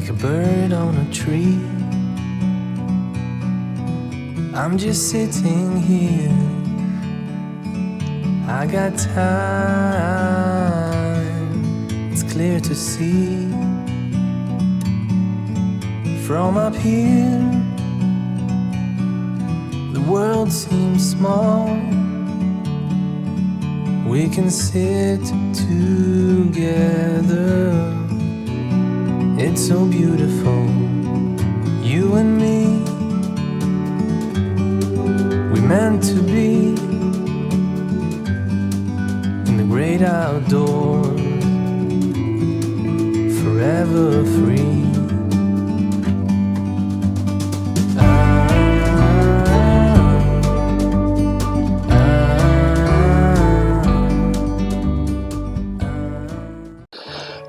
like a bird on a tree. I'm just sitting here, I got time, it's clear to see. From up here, the world seems small. We can sit together, it's so beautiful, you and me. We meant to be in the great outdoors, forever free.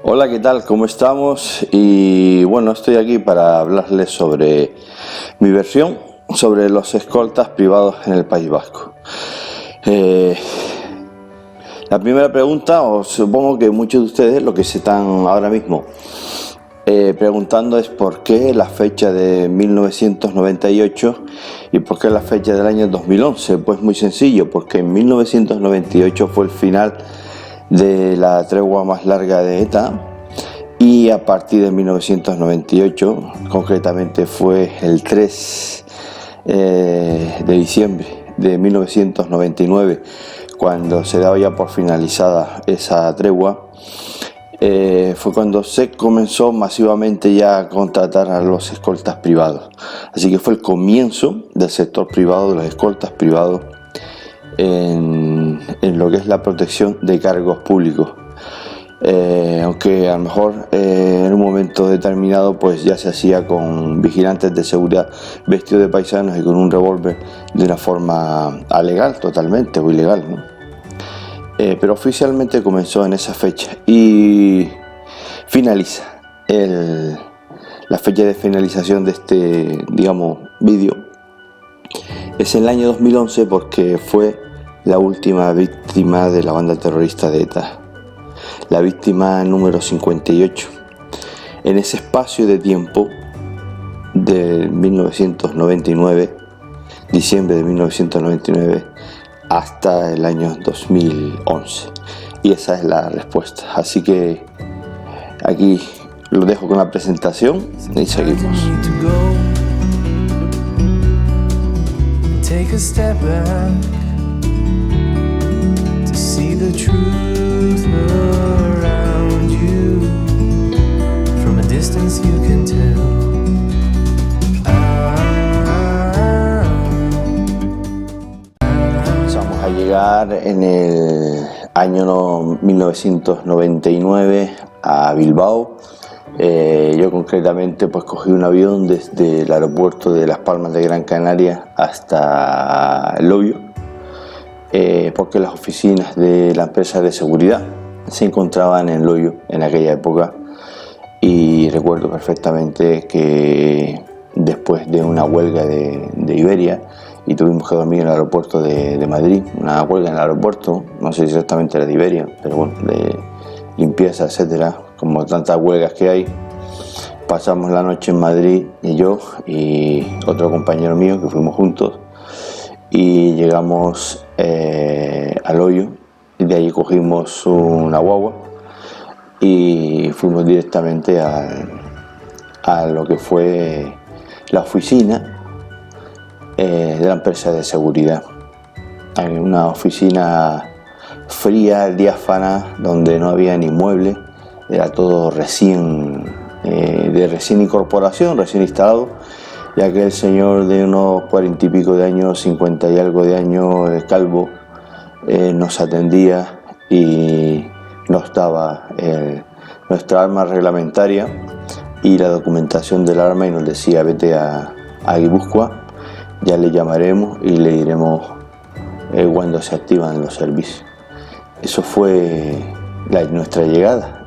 Hola, ¿qué tal? ¿Cómo estamos? Y bueno, estoy aquí para hablarles sobre mi versión sobre los escoltas privados en el País Vasco. La primera pregunta, os supongo que muchos de ustedes lo que se están ahora mismo preguntando es por qué la fecha de 1998 y por qué la fecha del año 2011. Pues muy sencillo, porque en 1998 fue el final de la tregua más larga de ETA, y a partir de 1998, concretamente fue el 3 de diciembre de 1999, cuando se daba ya por finalizada esa tregua, fue cuando se comenzó masivamente ya a contratar a los escoltas privados. Así que fue el comienzo del sector privado, de los escoltas privados, en lo que es la protección de cargos públicos, aunque a lo mejor en un momento determinado pues ya se hacía con vigilantes de seguridad vestidos de paisanos y con un revólver de una forma alegal totalmente, o ilegal, ¿no? Pero oficialmente comenzó en esa fecha y finaliza la fecha de finalización de este, digamos, vídeo. Es el año 2011 porque fue la última víctima de la banda terrorista de ETA, la víctima número 58. En ese espacio de tiempo de 1999, diciembre de 1999, hasta el año 2011. Y esa es la respuesta. Así que aquí lo dejo con la presentación y seguimos. Take a step back to see the truth around you. From a distance you can tell. Vamos a llegar en el año 1999 a Bilbao. Yo concretamente pues cogí un avión desde el aeropuerto de Las Palmas de Gran Canaria hasta Loio, porque las oficinas de la empresa de seguridad se encontraban en Loio en aquella época, y recuerdo perfectamente que después de una huelga de Iberia, y tuvimos que dormir en el aeropuerto de Madrid, una huelga en el aeropuerto, no sé si exactamente era de Iberia, pero bueno, de limpieza, etcétera, como tantas huelgas que hay. Pasamos la noche en Madrid, y yo y otro compañero mío que fuimos juntos, y llegamos al Hoyo, y de allí cogimos una guagua y fuimos directamente a lo que fue la oficina de la empresa de seguridad. Hay una oficina fría, diáfana, donde no había ni muebles, era todo de recién incorporación, recién instalado, ya que el señor de unos 40 y pico de años, 50 y algo de años, calvo, nos atendía y nos daba nuestra arma reglamentaria y la documentación del arma, y nos decía: vete a Guipúzcoa, ya le llamaremos y le diremos cuando se activan los servicios. Eso fue nuestra llegada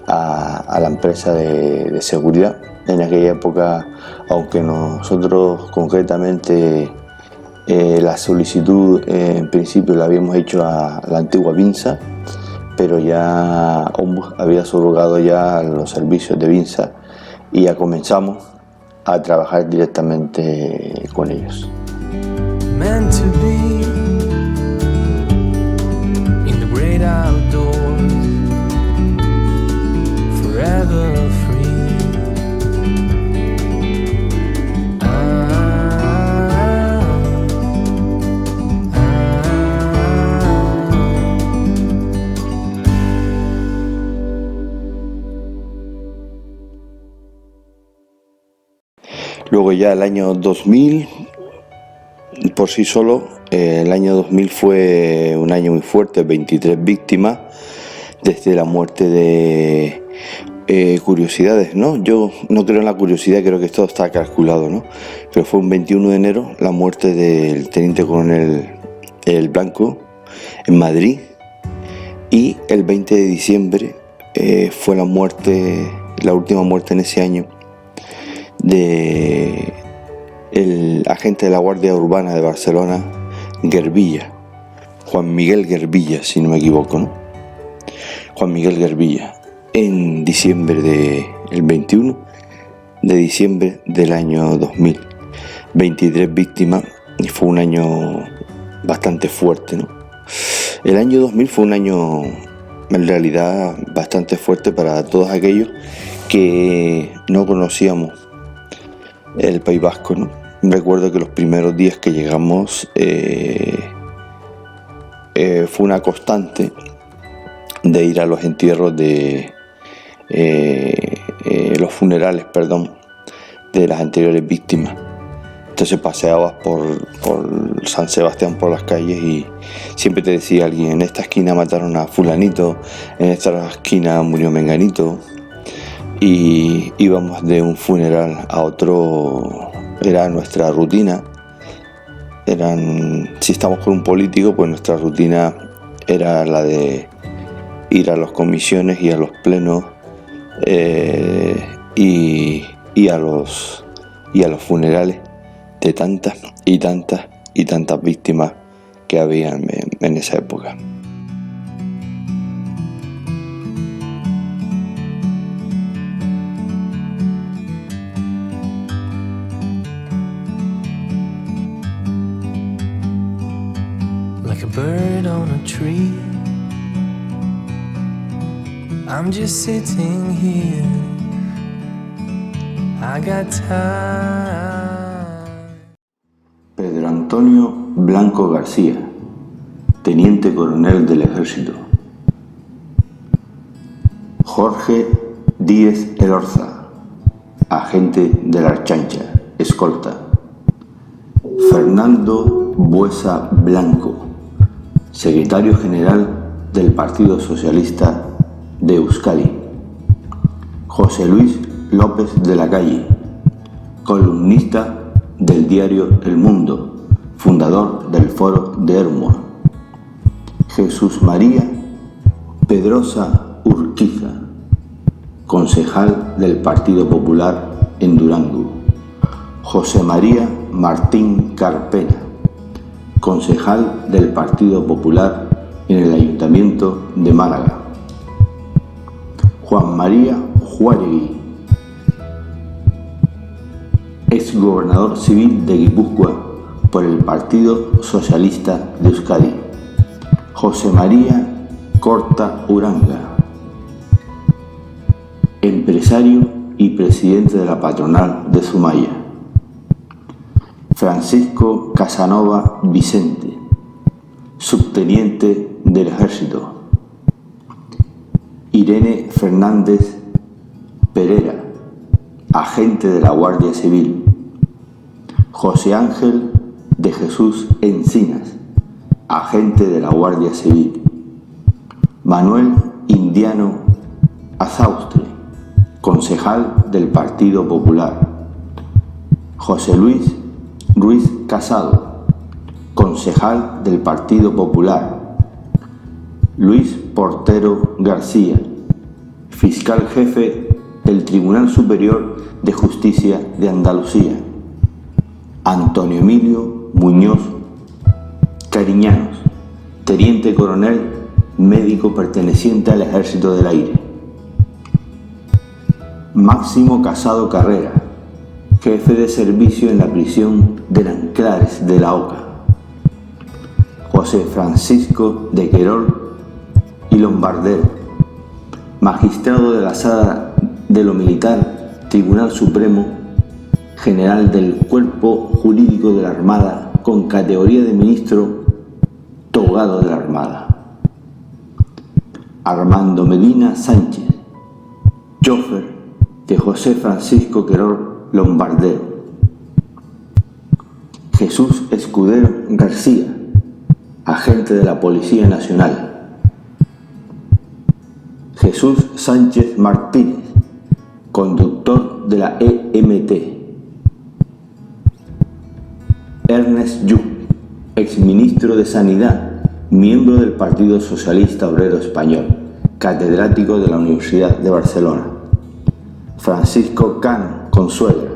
a la empresa de seguridad. En aquella época, aunque nosotros concretamente la solicitud en principio la habíamos hecho a la antigua Pinza, pero ya Ombus había subrogado ya los servicios de Vinsa y ya comenzamos a trabajar directamente con ellos. Meant to be in the great outdoors, forever free. Luego ya el año 2000, por sí solo, el año 2000 fue un año muy fuerte, 23 víctimas, desde la muerte de curiosidades, ¿no? Yo no creo en la curiosidad, creo que esto está calculado, ¿no? Pero fue un 21 de enero la muerte del teniente coronel El Blanco en Madrid, y el 20 de diciembre fue la última muerte en ese año de el agente de la Guardia Urbana de Barcelona, Guerbilla, Juan Miguel Guerbilla, si no me equivoco, ¿no? Juan Miguel Guerbilla, en diciembre el 21 de diciembre del año 2000. 23 víctimas, y fue un año bastante fuerte, ¿no? El año 2000 fue un año en realidad bastante fuerte para todos aquellos que no conocíamos el País Vasco, ¿no? Recuerdo que los primeros días que llegamos fue una constante de ir a los entierros de los funerales, de las anteriores víctimas. Entonces paseabas por San Sebastián, por las calles, y siempre te decía alguien: en esta esquina mataron a fulanito, en esta esquina murió menganito. Y íbamos de un funeral a otro, era nuestra rutina. Si estamos con un político, pues nuestra rutina era la de ir a las comisiones y a los plenos y a los funerales de tantas y tantas y tantas víctimas que había en esa época. Like a bird on a tree, I'm just sitting here. I got time. Pedro Antonio Blanco García, teniente coronel del Ejército. Jorge Díez Elorza, agente de la Archancha, escolta. Fernando Buesa Blanco, secretario general del Partido Socialista de Euskadi. José Luis López de la Calle, columnista del diario El Mundo, fundador del Foro de Hermua. Jesús María Pedrosa Urquiza, concejal del Partido Popular en Durango. José María Martín Carpena, concejal del Partido Popular en el Ayuntamiento de Málaga. Juan María Juáregui, exgobernador civil de Guipúzcoa por el Partido Socialista de Euskadi. José María Corta Uranga, empresario y presidente de la patronal de Zumaya. Francisco Casanova Vicente, subteniente del Ejército. Irene Fernández Pereira, agente de la Guardia Civil. José Ángel de Jesús Encinas, agente de la Guardia Civil. Manuel Indiano Azaustre, concejal del Partido Popular. José Luis Ruiz Casado, concejal del Partido Popular. Luis Portero García, fiscal jefe del Tribunal Superior de Justicia de Andalucía. Antonio Emilio Muñoz Cariñanos, teniente coronel médico perteneciente al Ejército del Aire. Máximo Casado Carrera, jefe de servicio en la prisión de Nanclares de la Oca. José Francisco de Querol y Lombardero, magistrado de la Sala de lo Militar, Tribunal Supremo, general del Cuerpo Jurídico de la Armada con categoría de ministro togado de la Armada. Armando Medina Sánchez, chofer de José Francisco Querol Lombardero. Jesús Escudero García, agente de la Policía Nacional. Jesús Sánchez Martínez, conductor de la EMT. Ernest Lluch, exministro de Sanidad, miembro del Partido Socialista Obrero Español, catedrático de la Universidad de Barcelona. Francisco Cano Consuegra,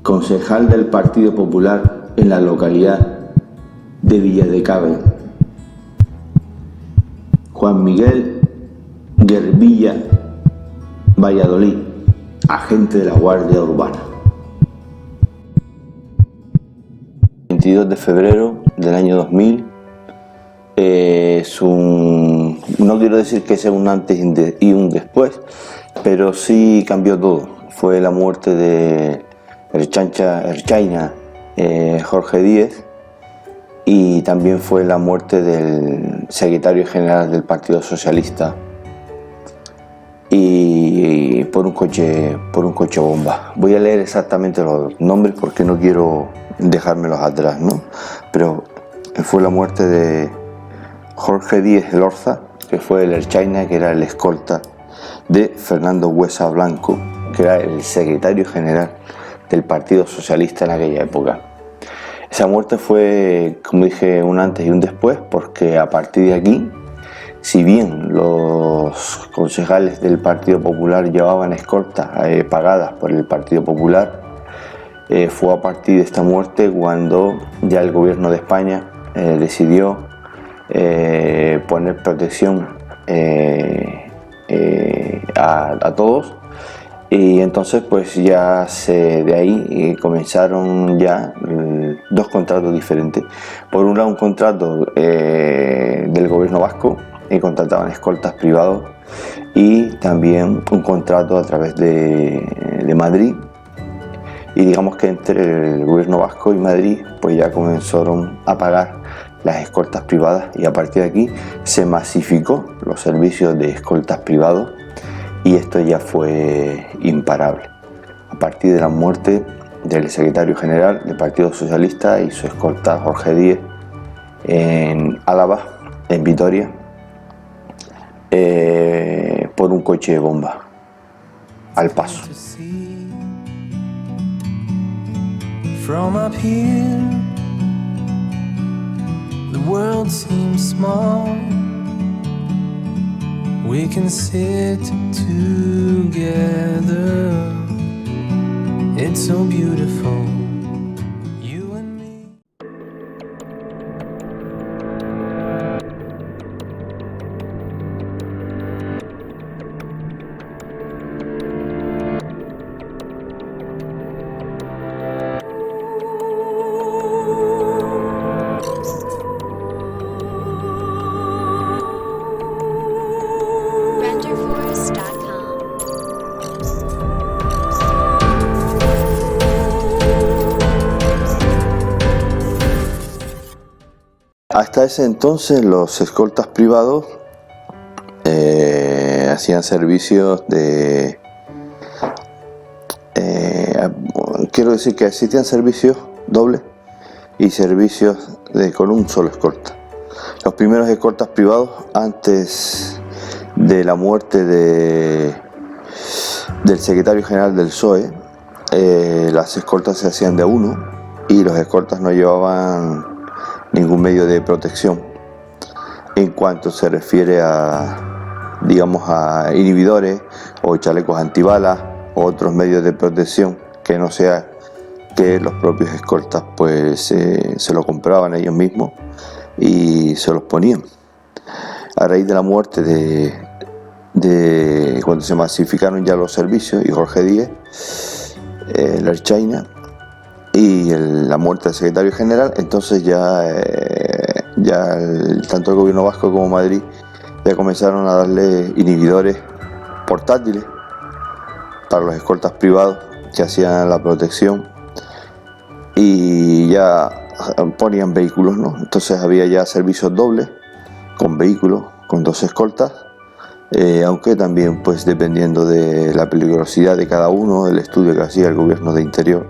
concejal del Partido Popular en la localidad de Villadecabe. Juan Miguel Guervilla Valladolid, agente de la Guardia Urbana. 22 de febrero del año 2000 no quiero decir que sea un antes y un después, pero sí cambió todo. Fue la muerte de Erchaina Jorge Díez, y también fue la muerte del secretario general del Partido Socialista, y por un coche bomba. Voy a leer exactamente los nombres porque no quiero dejármelos atrás, ¿no? Pero fue la muerte de Jorge Díez Elorza, que fue el Erchaina, que era el escolta de Fernando Buesa Blanco, que era el secretario general del Partido Socialista en aquella época. Esa muerte fue, como dije, un antes y un después, porque a partir de aquí, si bien los concejales del Partido Popular llevaban escoltas pagadas por el Partido Popular, fue a partir de esta muerte cuando ya el gobierno de España decidió poner protección a todos, y entonces pues ya de ahí comenzaron ya dos contratos diferentes. Por un lado, un contrato del gobierno vasco, y contrataban escoltas privados, y también un contrato a través de Madrid, y digamos que entre el gobierno vasco y Madrid pues ya comenzaron a pagar las escoltas privadas, y a partir de aquí se masificó los servicios de escoltas privados, y esto ya fue imparable. A partir de la muerte del secretario general del Partido Socialista y su escolta Jorge Díez en Álava, en Vitoria, por un coche bomba al paso. From up here, the world seems small. We can sit together. It's so beautiful. You and me. Hasta ese entonces los escoltas privados hacían servicios de... quiero decir que existían servicios dobles y servicios con un solo escolta. Los primeros escoltas privados, antes de la muerte del secretario general del PSOE, las escoltas se hacían de a uno, y los escoltas no llevaban ningún medio de protección en cuanto se refiere a, digamos, a inhibidores o chalecos antibalas o otros medios de protección, que no sea que los propios escoltas pues se lo compraban ellos mismos y se los ponían. a raíz de la muerte de cuando se masificaron ya los servicios y Jorge Díez, el Erchaina, y la muerte del secretario general, entonces tanto el gobierno vasco como Madrid ya comenzaron a darle inhibidores portátiles para los escoltas privados que hacían la protección, y ya ponían vehículos, ¿no? Entonces había ya servicios dobles con vehículos, con 2 escoltas, aunque también pues dependiendo de la peligrosidad de cada uno, el estudio que hacía el gobierno de Interior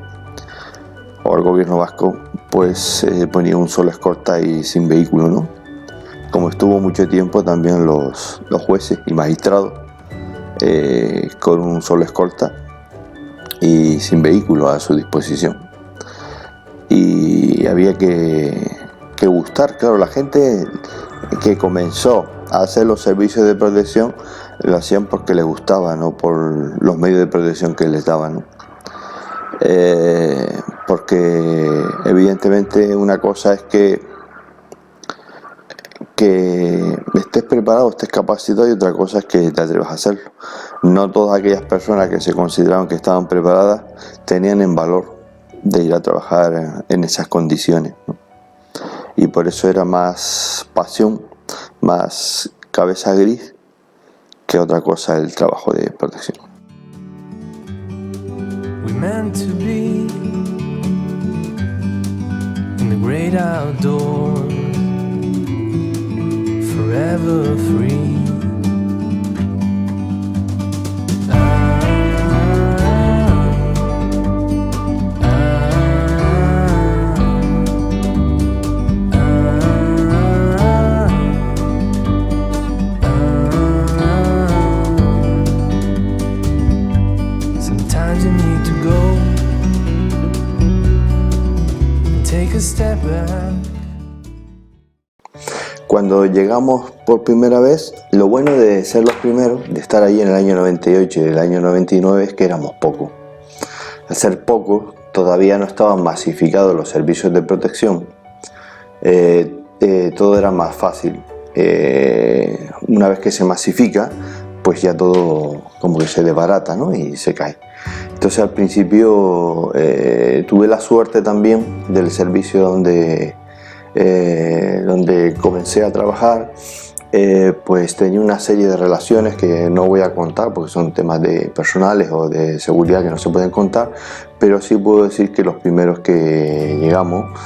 o el gobierno vasco, pues ponía un solo escolta y sin vehículo, ¿no? Como estuvo mucho tiempo también los jueces y magistrados con un solo escolta y sin vehículo a su disposición. Y había que gustar, claro, la gente que comenzó a hacer los servicios de protección lo hacían porque les gustaba, no por los medios de protección que les daban, ¿no? Porque evidentemente una cosa es que estés preparado, estés capacitado, y otra cosa es que te atrevas a hacerlo. No todas aquellas personas que se consideraban que estaban preparadas tenían el valor de ir a trabajar en esas condiciones, ¿no? Y por eso era más pasión, más cabeza gris que otra cosa el trabajo de protección. We meant to be in the great outdoors, forever free. Sometimes you need to go and take a step back. Cuando llegamos por primera vez, lo bueno de ser los primeros, de estar allí en el año 98 y el año 99, es que éramos pocos. Al ser pocos, todavía no estaban masificados los servicios de protección. Todo era más fácil. Una vez que se masifica, pues ya todo como que se desbarata, ¿no? Y se cae. Entonces al principio tuve la suerte también del servicio donde comencé a trabajar, pues tenía una serie de relaciones que no voy a contar porque son temas personales o de seguridad que no se pueden contar, pero sí puedo decir que los primeros que llegamos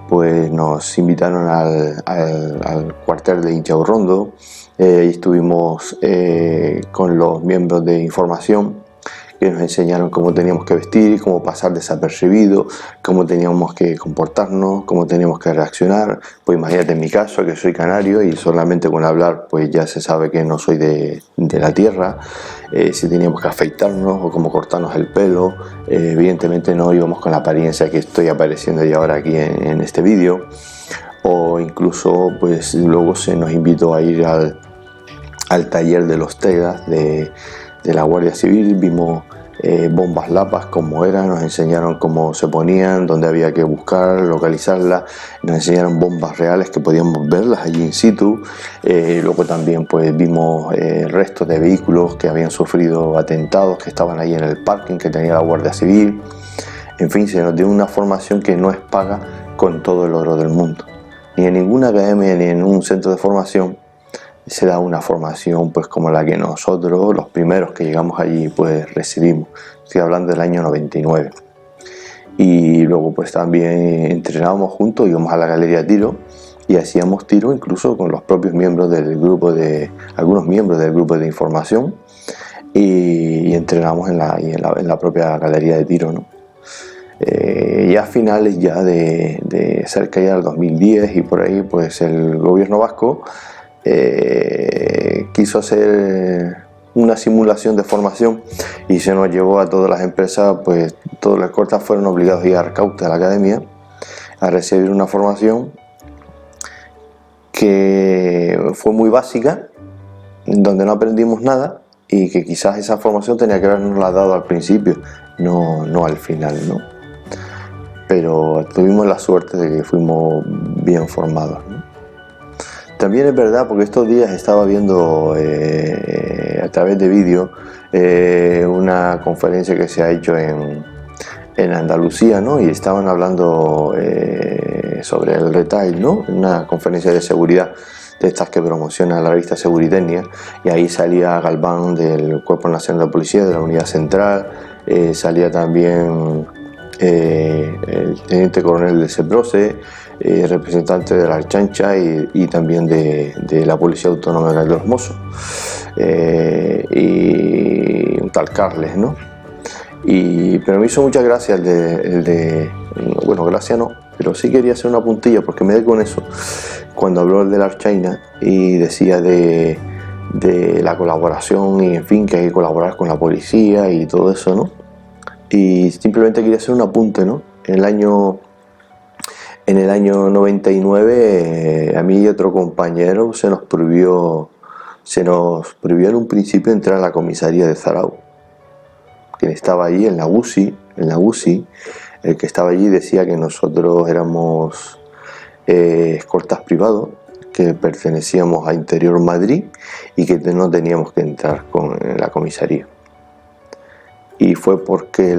pues nos invitaron al cuartel de Inchaurrondo. Y estuvimos con los miembros de información que nos enseñaron cómo teníamos que vestir, cómo pasar desapercibido, cómo teníamos que comportarnos, cómo teníamos que reaccionar. Pues imagínate en mi caso, que soy canario y solamente con hablar pues ya se sabe que no soy de la tierra. Si teníamos que afeitarnos o cómo cortarnos el pelo. Evidentemente no íbamos con la apariencia que estoy apareciendo ya ahora aquí en este vídeo. O incluso pues luego se nos invitó a ir al taller de los TEGAS de la Guardia Civil. Vimos bombas lapas como eran, nos enseñaron cómo se ponían, dónde había que buscar, localizarlas, nos enseñaron bombas reales que podíamos verlas allí in situ. Luego también pues vimos restos de vehículos que habían sufrido atentados, que estaban ahí en el parking que tenía la Guardia Civil. En fin, se nos dio una formación que no es paga con todo el oro del mundo. Ni en ninguna academia ni en un centro de formación se da una formación pues como la que nosotros, los primeros que llegamos allí, pues recibimos. Estoy hablando del año 99. Y luego pues también entrenábamos juntos, íbamos a la galería de tiro y hacíamos tiro incluso con los propios miembros del grupo algunos miembros del grupo de información, y entrenamos en la propia galería de tiro, ¿no? Y a finales ya de cerca ya del 2010 y por ahí, pues el gobierno vasco quiso hacer una simulación de formación y se nos llevó a todas las empresas, pues todos los escoltas fueron obligados a ir a Arkaute, a la academia, a recibir una formación que fue muy básica, donde no aprendimos nada, y que quizás esa formación tenía que habernos la dado al principio, no al final, ¿no? Pero tuvimos la suerte de que fuimos bien formados, ¿no? también es verdad, porque estos días estaba viendo a través de vídeo una conferencia que se ha hecho en Andalucía, ¿no? Y estaban hablando sobre el retail, ¿no? Una conferencia de seguridad de estas que promociona la revista Seguritecnia, y ahí salía Galván del Cuerpo Nacional de Policía, de la Unidad Central, salía también el teniente coronel de Seprose, representante de la Archancha y también de la Policía Autónoma de los Mossos, y un tal Carles, ¿no? Pero me hizo mucha gracia bueno, gracia no, pero sí quería hacer una puntilla porque me quedé con eso cuando habló el de la Archaina y decía de la colaboración y en fin, que hay que colaborar con la policía y todo eso, ¿no? Y simplemente quería hacer un apunte, ¿no? En el año 99 a mí y otro compañero se nos prohibió en un principio entrar a la comisaría de Zarauz. Quien estaba allí en la UCI, el que estaba allí decía que nosotros éramos escoltas privados, que pertenecíamos a Interior Madrid y que no teníamos que entrar en la comisaría. Y fue porque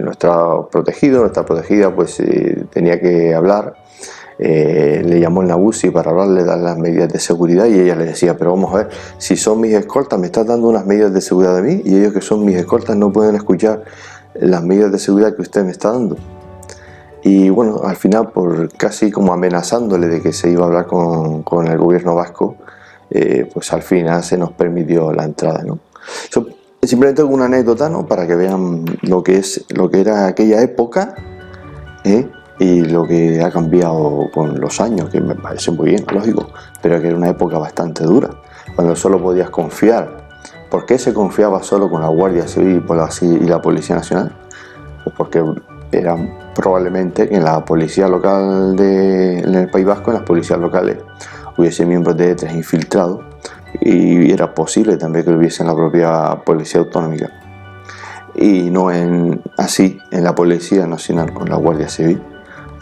nuestra protegida pues tenía que hablar, le llamó en la UCI para hablarle, dar las medidas de seguridad, y ella le decía, pero vamos a ver, si son mis escoltas me estás dando unas medidas de seguridad a mí, y ellos que son mis escoltas no pueden escuchar las medidas de seguridad que usted me está dando. Y bueno, al final, por casi como amenazándole de que se iba a hablar con el gobierno vasco, pues al final se nos permitió la entrada, ¿no? Eso, simplemente una anécdota, ¿no? Para que vean lo que era aquella época, y lo que ha cambiado con los años, que me parece muy bien, lógico, pero que era una época bastante dura, cuando solo podías confiar. ¿Por qué se confiaba solo con la Guardia Civil y la Policía Nacional? Pues porque era probablemente que en la policía local en el País Vasco, en las policías locales, hubiese miembros de ETA infiltrados, y era posible también que hubiese en la propia Policía Autonómica, y no así en la Policía Nacional con la Guardia Civil.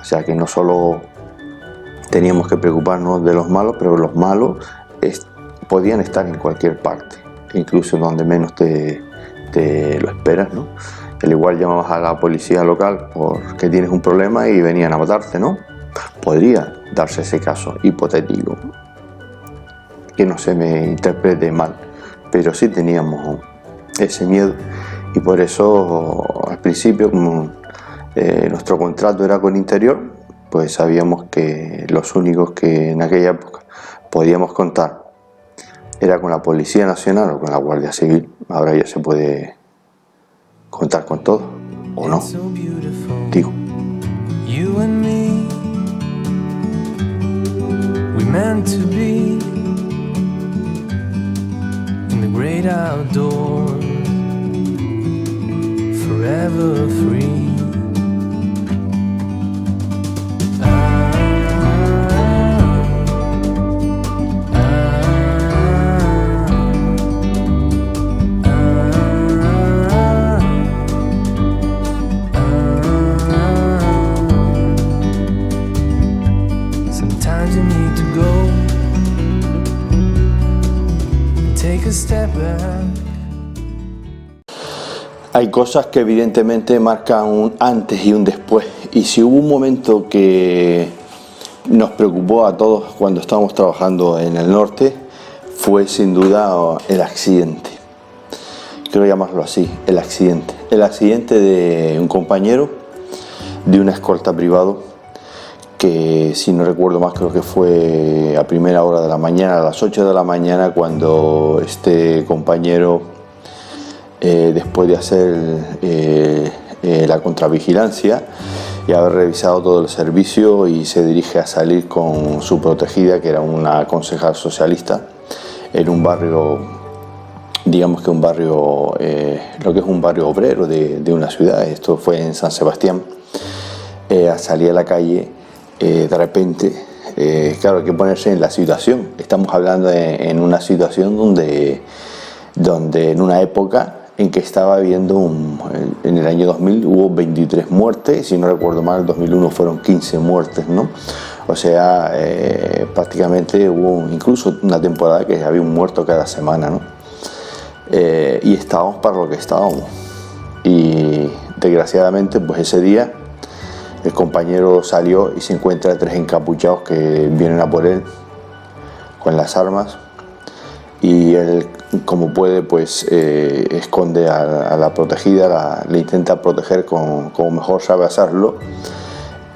O sea que no solo teníamos que preocuparnos de los malos, pero los malos podían estar en cualquier parte, incluso donde menos te lo esperas, ¿no? Al igual llamabas a la policía local porque tienes un problema y venían a matarte, ¿no? Podría darse ese caso hipotético, que no se me interprete mal, pero sí teníamos ese miedo, y por eso al principio, como nuestro contrato era con Interior, pues sabíamos que los únicos que en aquella época podíamos contar era con la Policía Nacional o con la Guardia Civil. Ahora ya se puede contar con todo, ¿o no? Digo. You and me, we meant to be in the great outdoors, forever free. Sometimes you need to go and take a step back. Hay cosas que evidentemente marcan un antes y un después, y si hubo un momento que nos preocupó a todos cuando estábamos trabajando en el norte, fue sin duda el accidente. Quiero llamarlo así, el accidente de un compañero de una escolta privado, que si no recuerdo más creo que fue a primera hora de la mañana, a las 8 de la mañana, cuando este compañero, después de hacer la contravigilancia y haber revisado todo el servicio, y se dirige a salir con su protegida, que era una concejal socialista, en un barrio, digamos que un barrio, lo que es un barrio obrero de una ciudad. Esto fue en San Sebastián. A salir a la calle, de repente, claro, hay que ponerse en la situación. Estamos hablando en una situación donde en una época en que estaba habiendo en el año 2000 hubo 23 muertes, si no recuerdo mal, en 2001 fueron 15 muertes, ¿no? O sea, prácticamente hubo incluso una temporada que había un muerto cada semana, ¿no? Y estábamos para lo que estábamos. Y desgraciadamente, pues ese día el compañero salió y se encuentra a 3 encapuchados que vienen a por él con las armas, y él, como puede, pues esconde a la protegida, le intenta proteger como mejor sabe hacerlo,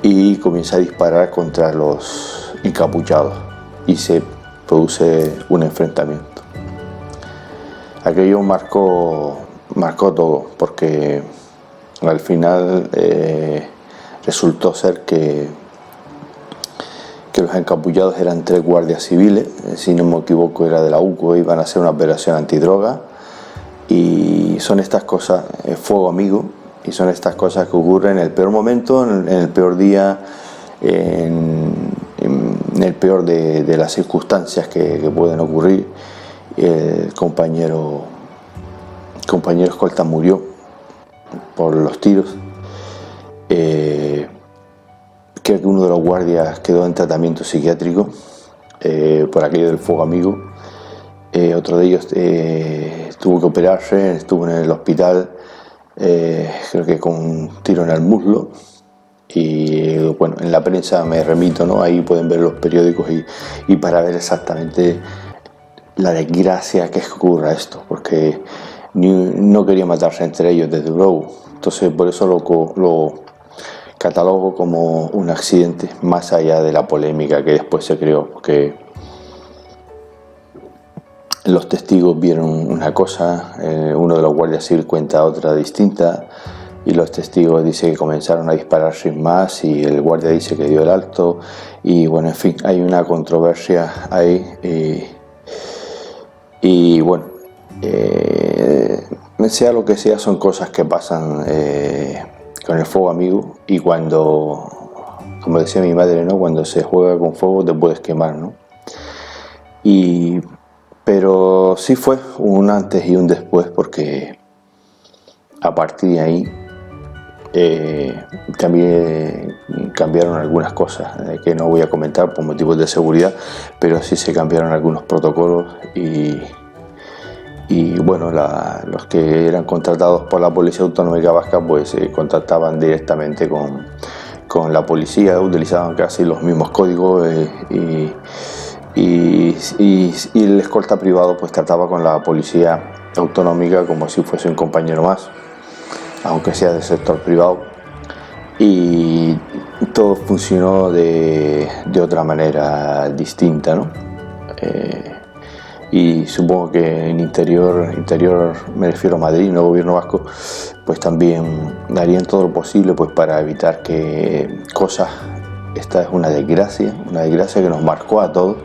y comienza a disparar contra los encapuchados y se produce un enfrentamiento. Aquello marcó todo, porque al final resultó ser que los encapullados eran 3 guardias civiles, si no me equivoco era de la UCO, iban a hacer una operación antidroga, y son estas cosas, fuego amigo, y son estas cosas que ocurren en el peor momento, en el peor día, en el peor de las circunstancias que pueden ocurrir. El compañero escolta murió por los tiros. Creo que uno de los guardias quedó en tratamiento psiquiátrico por aquello del fuego amigo. Otro de ellos tuvo que operarse, estuvo en el hospital, creo que con un tiro en el muslo. Y bueno, en la prensa me remito, ¿no? Ahí pueden ver los periódicos y para ver exactamente la desgracia que ocurra esto, porque no quería matarse entre ellos, desde luego. Entonces por eso lo catalogo como un accidente, más allá de la polémica que después se creó, porque los testigos vieron una cosa, uno de los guardias civiles cuenta otra distinta, y los testigos dicen que comenzaron a disparar sin más, y el guardia dice que dio el alto, y bueno, en fin, hay una controversia ahí, y bueno, sea lo que sea, son cosas que pasan con el fuego amigo, y cuando, como decía mi madre, ¿no? Cuando se juega con fuego te puedes quemar, ¿no? Pero sí fue un antes y un después, porque a partir de ahí también cambiaron algunas cosas que no voy a comentar por motivos de seguridad, pero sí se cambiaron algunos protocolos, y bueno, los que eran contratados por la Policía Autonómica Vasca pues contactaban directamente con la policía, utilizaban casi los mismos códigos, y el escolta privado pues trataba con la Policía Autonómica como si fuese un compañero más, aunque sea del sector privado, y todo funcionó de otra manera distinta, ¿no? Y supongo que en interior, me refiero a Madrid, no gobierno vasco, pues también harían todo lo posible pues para evitar que cosas. Esta es una desgracia que nos marcó a todos,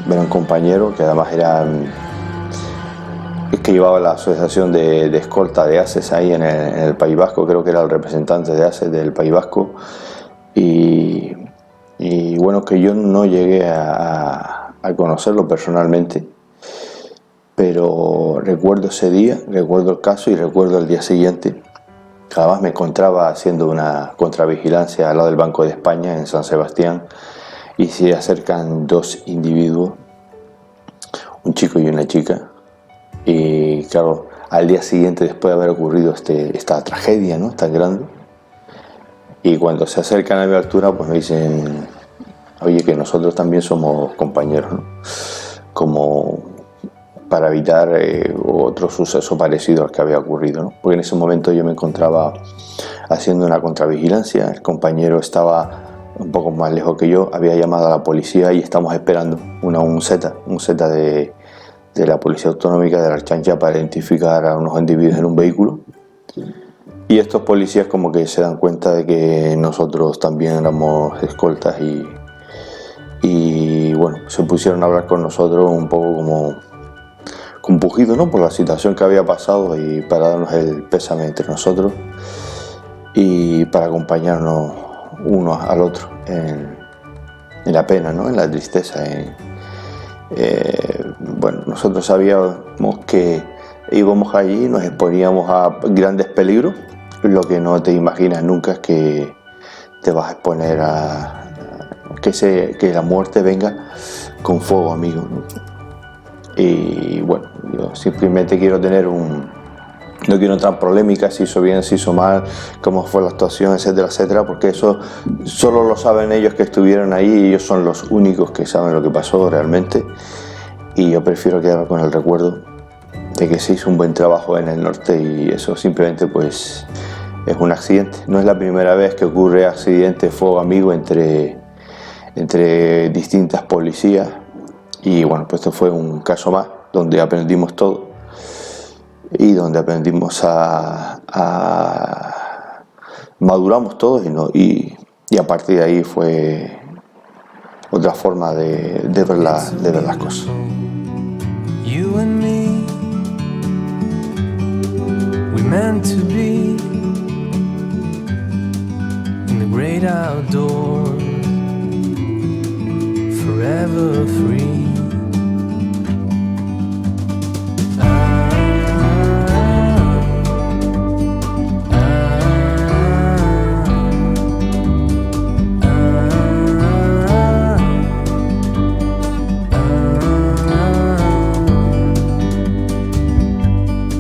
ver a un compañero que además es que llevaba la asociación de escolta de ASES ahí en el País Vasco, creo que era el representante de ASES del País Vasco, y bueno, que yo no llegué a conocerlo personalmente, pero recuerdo ese día, recuerdo el caso y recuerdo el día siguiente. Además me encontraba haciendo una contravigilancia al lado del Banco de España en San Sebastián, y se acercan 2 individuos, un chico y una chica, y claro, al día siguiente, después de haber ocurrido esta tragedia, ¿no?, tan grande, y cuando se acercan a mi altura pues me dicen: oye, que nosotros también somos compañeros, ¿no?, como para evitar otro suceso parecido al que había ocurrido, ¿no? Porque en ese momento yo me encontraba haciendo una contravigilancia, el compañero estaba un poco más lejos que yo, había llamado a la policía y estamos esperando un Z de la Policía Autonómica de la Archancha para identificar a unos individuos en un vehículo, y estos policías como que se dan cuenta de que nosotros también éramos escoltas, y bueno, se pusieron a hablar con nosotros un poco como compugido, ¿no?, por la situación que había pasado, y para darnos el pésame entre nosotros y para acompañarnos uno al otro en la pena, ¿no?, en la tristeza. Bueno, nosotros sabíamos que íbamos allí, nos exponíamos a grandes peligros. Lo que no te imaginas nunca es que te vas a exponer a que la muerte venga con fuego amigo, ¿no? Y bueno, yo simplemente quiero no quiero entrar en polémicas, si hizo bien, si hizo mal, cómo fue la actuación, etcétera, etcétera, porque eso solo lo saben ellos que estuvieron ahí y ellos son los únicos que saben lo que pasó realmente. Y yo prefiero quedarme con el recuerdo de que se hizo un buen trabajo en el norte y eso simplemente pues es un accidente. No es la primera vez que ocurre accidente fuego amigo entre distintas policías y bueno, pues esto fue un caso más donde aprendimos todo y donde aprendimos maduramos todos y a partir de ahí fue otra forma de ver las cosas. You and me, we meant to be in the great outdoors, forever free.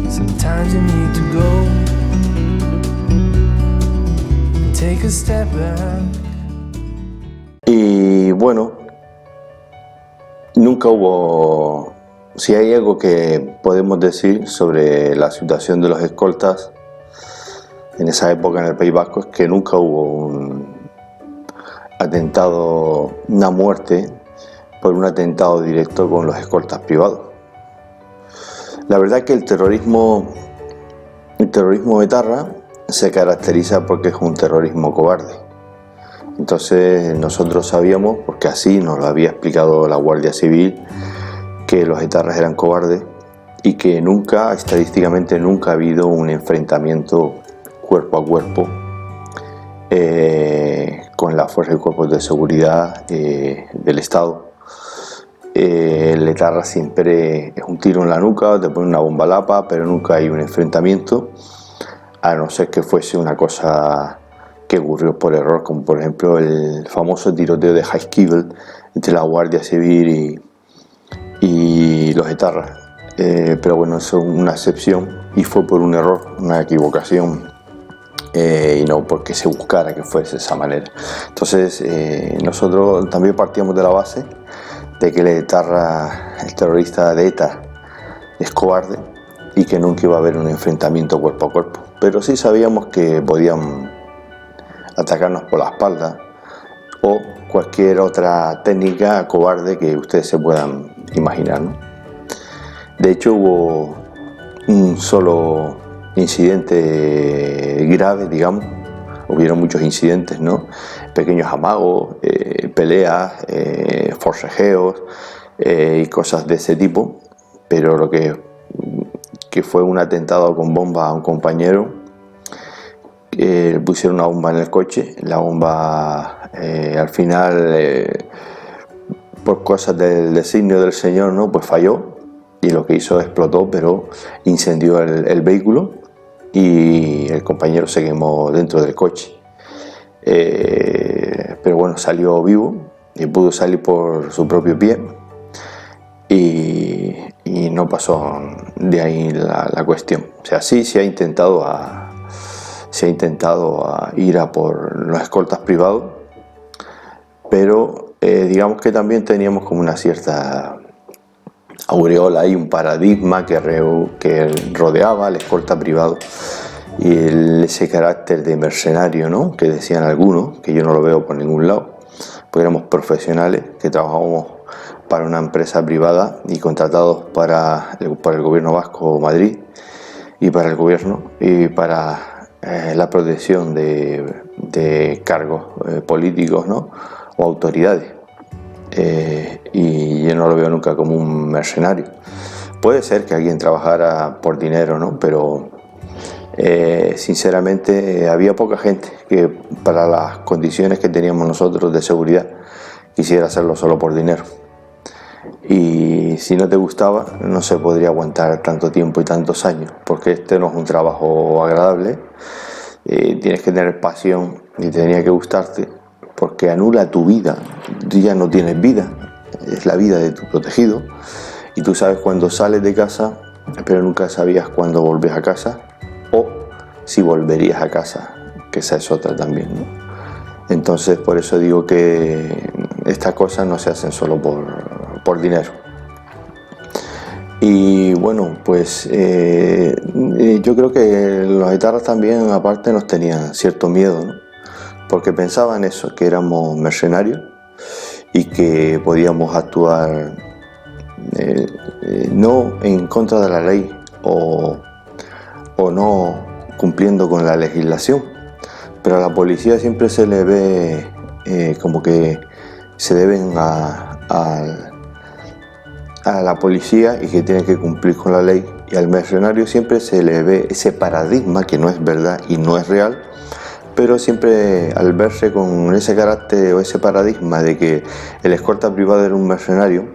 Sometimes you need to go and take a step back. Y bueno, nunca hubo, si hay algo que podemos decir sobre la situación de los escoltas en esa época en el País Vasco, es que nunca hubo un atentado, una muerte por un atentado directo con los escoltas privados. La verdad que el terrorismo etarra se caracteriza porque es un terrorismo cobarde. Entonces nosotros sabíamos, porque así nos lo había explicado la Guardia Civil, que los etarras eran cobardes y que nunca, estadísticamente nunca ha habido un enfrentamiento cuerpo a cuerpo con las fuerzas y cuerpos de seguridad del Estado. El etarra siempre es un tiro en la nuca, te pone una bomba lapa, pero nunca hay un enfrentamiento, a no ser que fuese una cosa que ocurrió por error, como por ejemplo el famoso tiroteo de Heiskibel entre la Guardia Civil y los etarras. Pero bueno, eso es una excepción y fue por un error, una equivocación, y no porque se buscara que fuese de esa manera. Entonces nosotros también partíamos de la base de que el terrorista de ETA es cobarde y que nunca iba a haber un enfrentamiento cuerpo a cuerpo, pero sí sabíamos que podían atacarnos por la espalda o cualquier otra técnica cobarde que ustedes se puedan imaginar, ¿no? De hecho hubo un solo incidente grave, digamos. Hubieron muchos incidentes, ¿no? Pequeños amagos, peleas, forcejeos y cosas de ese tipo, pero lo que fue un atentado con bomba a un compañero. Le pusieron una bomba en el coche, la bomba al final por cosas del designio del Señor, ¿no? Pues falló y lo que hizo explotó, pero incendió el vehículo y el compañero se quemó dentro del coche, pero bueno, salió vivo y pudo salir por su propio pie y no pasó de ahí la cuestión. O sea, sí se ha intentado ir a por los escoltas privados, pero digamos que también teníamos como una cierta aureola y un paradigma que rodeaba al escolta privado y ese carácter de mercenario, ¿no? Que decían algunos, que yo no lo veo por ningún lado, porque éramos profesionales que trabajábamos para una empresa privada y contratados para el gobierno vasco Madrid y para el gobierno y para la protección de cargos políticos, ¿no? O autoridades. Y yo no lo veo nunca como un mercenario. Puede ser que alguien trabajara por dinero, ¿no? Pero sinceramente había poca gente que para las condiciones que teníamos nosotros de seguridad quisiera hacerlo solo por dinero. Y si no te gustaba no se podría aguantar tanto tiempo y tantos años, porque este no es un trabajo agradable, tienes que tener pasión y tenía que gustarte, porque anula tu vida. Tú ya no tienes vida, es la vida de tu protegido, y tú sabes cuándo sales de casa, pero nunca sabías cuándo volvías a casa o si volverías a casa, que esa es otra también, ¿no? Entonces, por eso digo que estas cosas no se hacen solo por dinero. Y bueno, pues yo creo que los etarras también aparte nos tenían cierto miedo, ¿no? Porque pensaban eso, que éramos mercenarios y que podíamos actuar no en contra de la ley o no cumpliendo con la legislación, pero a la policía siempre se le ve como que se deben a la policía y que tiene que cumplir con la ley, y al mercenario siempre se le ve ese paradigma que no es verdad y no es real, pero siempre al verse con ese carácter o ese paradigma de que el escolta privado era un mercenario,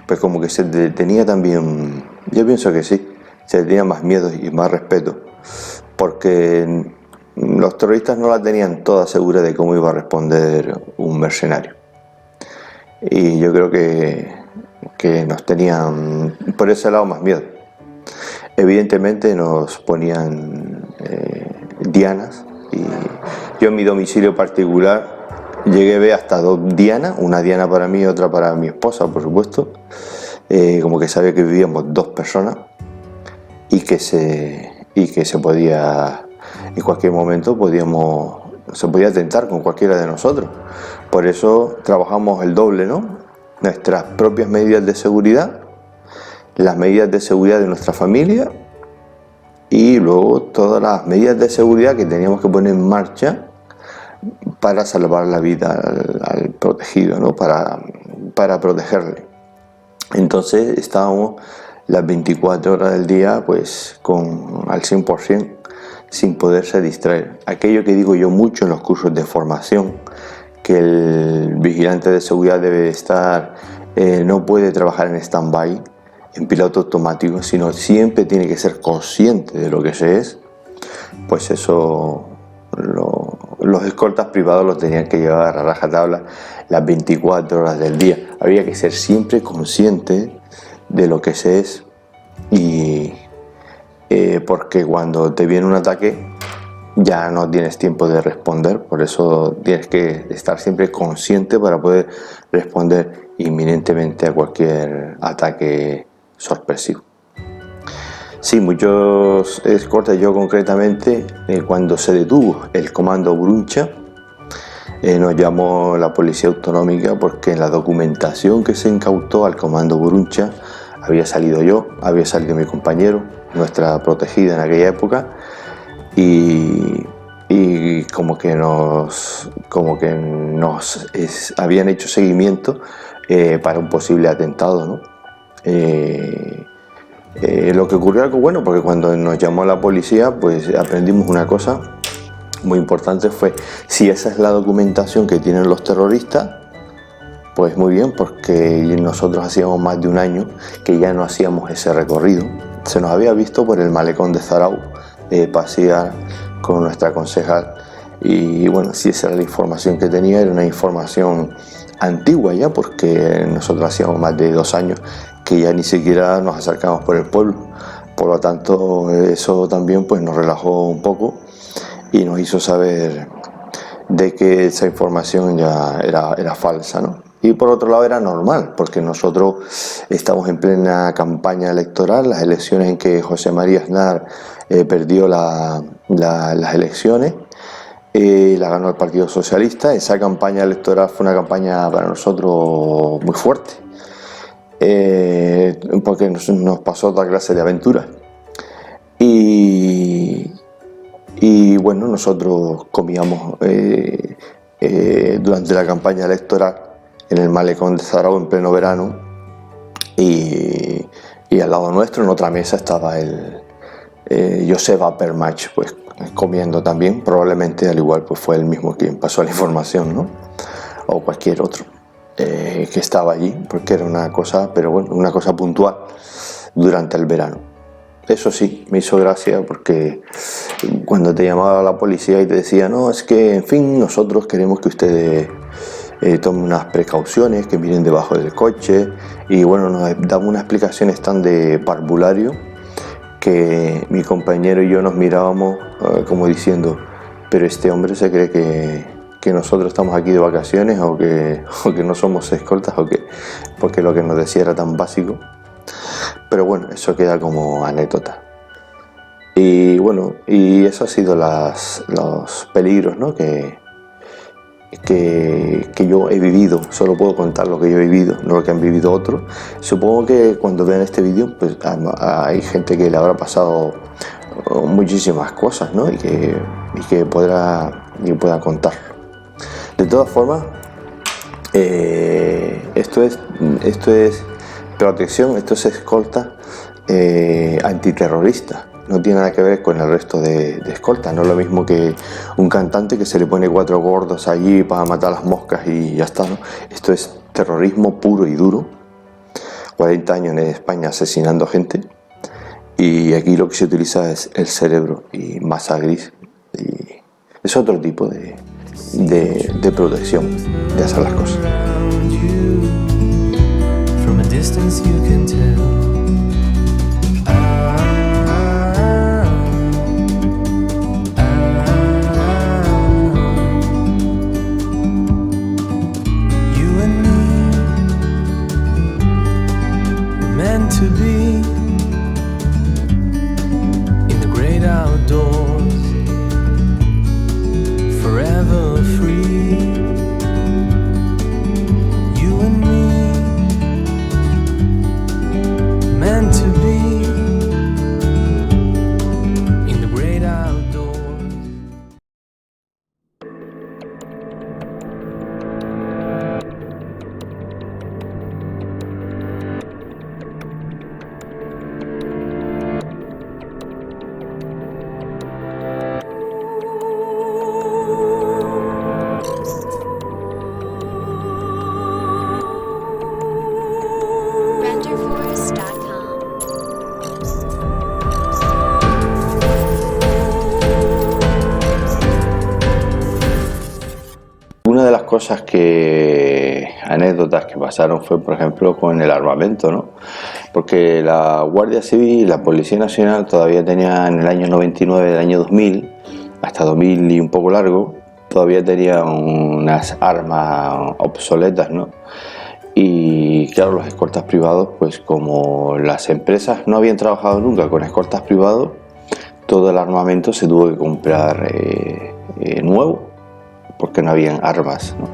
pues como que se le tenía también, yo pienso que sí, se le tenía más miedo y más respeto, porque los terroristas no la tenían toda segura de cómo iba a responder un mercenario. Y yo creo que nos tenían por ese lado más miedo. Evidentemente nos ponían dianas, y yo en mi domicilio particular llegué a ver hasta 2 dianas, una diana para mí y otra para mi esposa, por supuesto, como que sabía que vivíamos 2 personas y que se podía, en cualquier momento se podía atentar con cualquiera de nosotros. Por eso trabajamos el doble, ¿no? Nuestras propias medidas de seguridad, las medidas de seguridad de nuestra familia y luego todas las medidas de seguridad que teníamos que poner en marcha para salvar la vida al protegido, ¿no? Para protegerle. Entonces estábamos las 24 horas del día pues al 100%, sin poderse distraer. Aquello que digo yo mucho en los cursos de formación, que el vigilante de seguridad debe estar, no puede trabajar en stand-by, en piloto automático, sino siempre tiene que ser consciente de lo que se es, pues eso los escoltas privados lo tenían que llevar a rajatabla las 24 horas del día. Había que ser siempre consciente de lo que se es, y porque cuando te viene un ataque ya no tienes tiempo de responder, por eso tienes que estar siempre consciente para poder responder inminentemente a cualquier ataque sorpresivo. Sí, muchos escoltas, yo concretamente, cuando se detuvo el comando Bruncha, nos llamó la Policía Autonómica porque en la documentación que se incautó al comando Bruncha había salido yo, había salido mi compañero, nuestra protegida en aquella época, y como que nos habían hecho seguimiento para un posible atentado, ¿no? Lo que ocurrió algo bueno, porque cuando nos llamó la policía pues aprendimos una cosa muy importante, fue si esa es la documentación que tienen los terroristas, pues muy bien, porque nosotros hacíamos más de un año que ya no hacíamos ese recorrido. Se nos había visto por el malecón de Zarauz pasear con nuestra concejal, y bueno, si esa era la información que tenía, era una información antigua ya, porque nosotros hacíamos más de 2 años que ya ni siquiera nos acercamos por el pueblo. Por lo tanto, eso también pues nos relajó un poco y nos hizo saber de que esa información ya era falsa, ¿no? Y por otro lado era normal, porque nosotros estamos en plena campaña electoral, las elecciones en que José María Aznar perdió las elecciones, la ganó el Partido Socialista. Esa campaña electoral fue una campaña para nosotros muy fuerte, porque nos pasó otra clase de aventuras. Y bueno, nosotros comíamos durante la campaña electoral en el malecón de Zarauz en pleno verano, y al lado nuestro en otra mesa estaba el Joseba Permach, pues comiendo también, probablemente al igual pues fue el mismo quien pasó la información, ¿no? O cualquier otro que estaba allí, porque era una cosa, pero bueno, una cosa puntual durante el verano. Eso sí, me hizo gracia porque cuando te llamaba la policía y te decía, no, es que, en fin, nosotros queremos que ustedes tomen unas precauciones, que miren debajo del coche, y bueno, nos daban unas explicaciones tan de parvulario que mi compañero y yo nos mirábamos como diciendo, pero este hombre se cree que nosotros estamos aquí de vacaciones o que no somos escoltas o que, porque lo que nos decía era tan básico. Pero bueno, eso queda como anécdota. Y bueno, y eso ha sido los peligros, ¿no? que yo he vivido. Solo puedo contar lo que yo he vivido, no lo que han vivido otros. Supongo que cuando vean este vídeo, pues hay gente que le habrá pasado muchísimas cosas, ¿no? y que pueda contar. De todas formas, esto es protección, esto es escolta antiterrorista. No tiene nada que ver con el resto de escoltas. No es lo mismo que un cantante que se le pone 4 gordos allí para matar las moscas y ya está, ¿no? Esto es terrorismo puro y duro. 40 años en España asesinando gente. Y aquí lo que se utiliza es el cerebro y masa gris. Y es otro tipo de protección de hacer las cosas. From a distance you can tell. You and me were meant to be in the great outdoors, forever free. You and me meant to be in the great outdoors. RenderForce.com. Una de las cosas anécdotas que pasaron fue, por ejemplo, con el armamento, ¿no? Porque la Guardia Civil y la Policía Nacional todavía tenían en el año 99, del año 2000, hasta 2000 y un poco largo, todavía tenían unas armas obsoletas, ¿no? Y claro, los escoltas privados, pues como las empresas no habían trabajado nunca con escoltas privados, todo el armamento se tuvo que comprar nuevo, porque no habían armas, ¿no?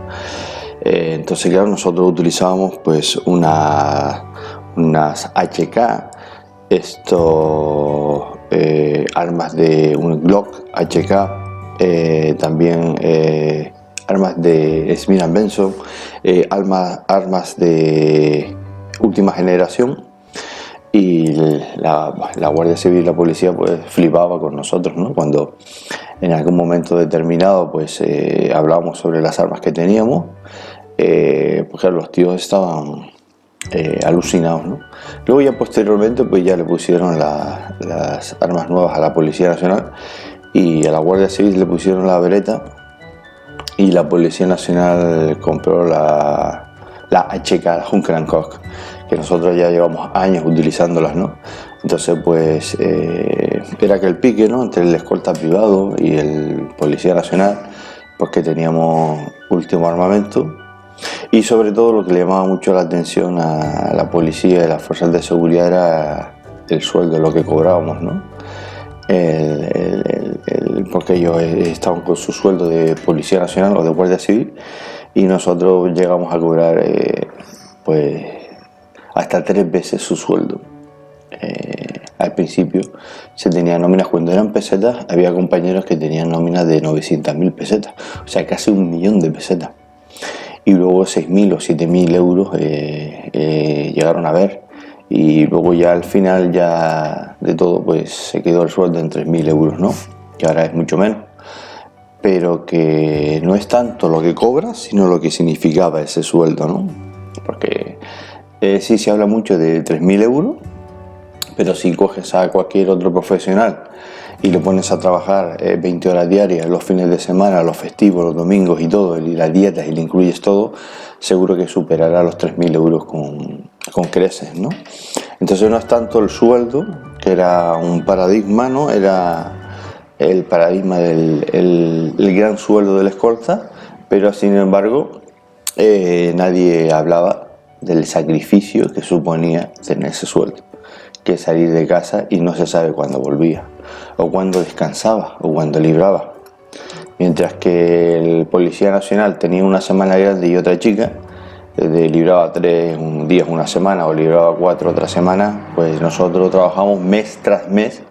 Entonces claro, nosotros utilizábamos pues unas HK, armas de un Glock HK, también armas de Smith & Wesson, armas de última generación. Y la Guardia Civil y la policía pues flipaba con nosotros, ¿no? Cuando en algún momento determinado pues hablábamos sobre las armas que teníamos, pues claro, los tíos estaban alucinados, ¿no? Luego ya posteriormente pues ya le pusieron las armas nuevas a la Policía Nacional y a la Guardia Civil le pusieron la Beretta y la Policía Nacional compró la HK, la Hunker & Koch, que nosotros ya llevamos años utilizándolas, ¿no? Entonces pues era aquel pique, ¿no?, entre el escolta privado y el Policía Nacional, porque teníamos último armamento. Y sobre todo lo que le llamaba mucho la atención a la policía y las fuerzas de seguridad era el sueldo, lo que cobrábamos, ¿no? Porque ellos estaban con su sueldo de Policía Nacional o de Guardia Civil y nosotros llegamos a cobrar pues hasta 3 veces su sueldo. Al principio se tenían nóminas, cuando eran pesetas había compañeros que tenían nóminas de 900.000 pesetas, o sea casi 1 millón de pesetas, y luego 6.000 o 7.000 euros llegaron a ver, y luego ya al final ya de todo pues se quedó el sueldo en 3.000 euros, ¿no?, que ahora es mucho menos, pero que no es tanto lo que cobras sino lo que significaba ese sueldo, ¿no? Porque sí se habla mucho de 3.000 euros, Pero si coges a cualquier otro profesional y lo pones a trabajar 20 horas diarias, los fines de semana, los festivos, los domingos y todo, y las dietas, y le incluyes todo, seguro que superará los 3.000 euros con creces, ¿no? Entonces no es tanto el sueldo, que era un paradigma, ¿no? Era el paradigma del gran sueldo del escolta, pero sin embargo nadie hablaba del sacrificio que suponía tener ese sueldo, que salir de casa y no se sabe cuándo volvía, o cuándo descansaba, o cuándo libraba. Mientras que el Policía Nacional tenía una semana grande y otra chica, libraba 3 días una semana o libraba 4 otra semana, pues nosotros trabajamos mes tras mes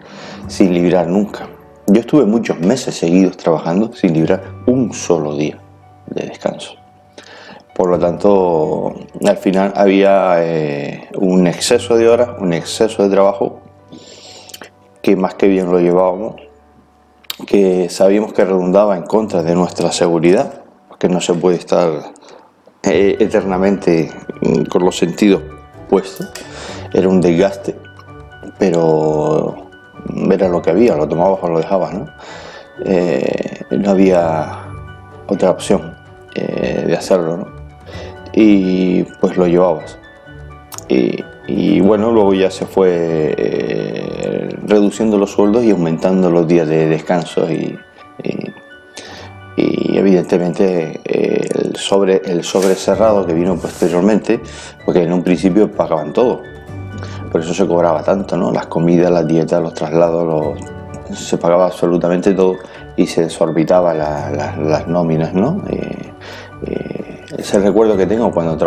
sin librar nunca. Yo estuve muchos meses seguidos trabajando sin librar un solo día de descanso. Por lo tanto, al final había un exceso de horas, un exceso de trabajo, que más que bien lo llevábamos, que sabíamos que redundaba en contra de nuestra seguridad, porque no se puede estar eternamente con los sentidos puestos. Era un desgaste, pero era lo que había, lo tomabas o lo dejabas, ¿no? No había otra opción de hacerlo, ¿no? Y pues lo llevabas. Y bueno, luego ya se fue reduciendo los sueldos y aumentando los días de descanso y evidentemente el sobre cerrado que vino posteriormente, porque en un principio pagaban todo, por eso se cobraba tanto, ¿no? Las comidas, las dietas, los traslados, se pagaba absolutamente todo y se desorbitaba las nóminas, ¿no? Ese recuerdo que tengo cuando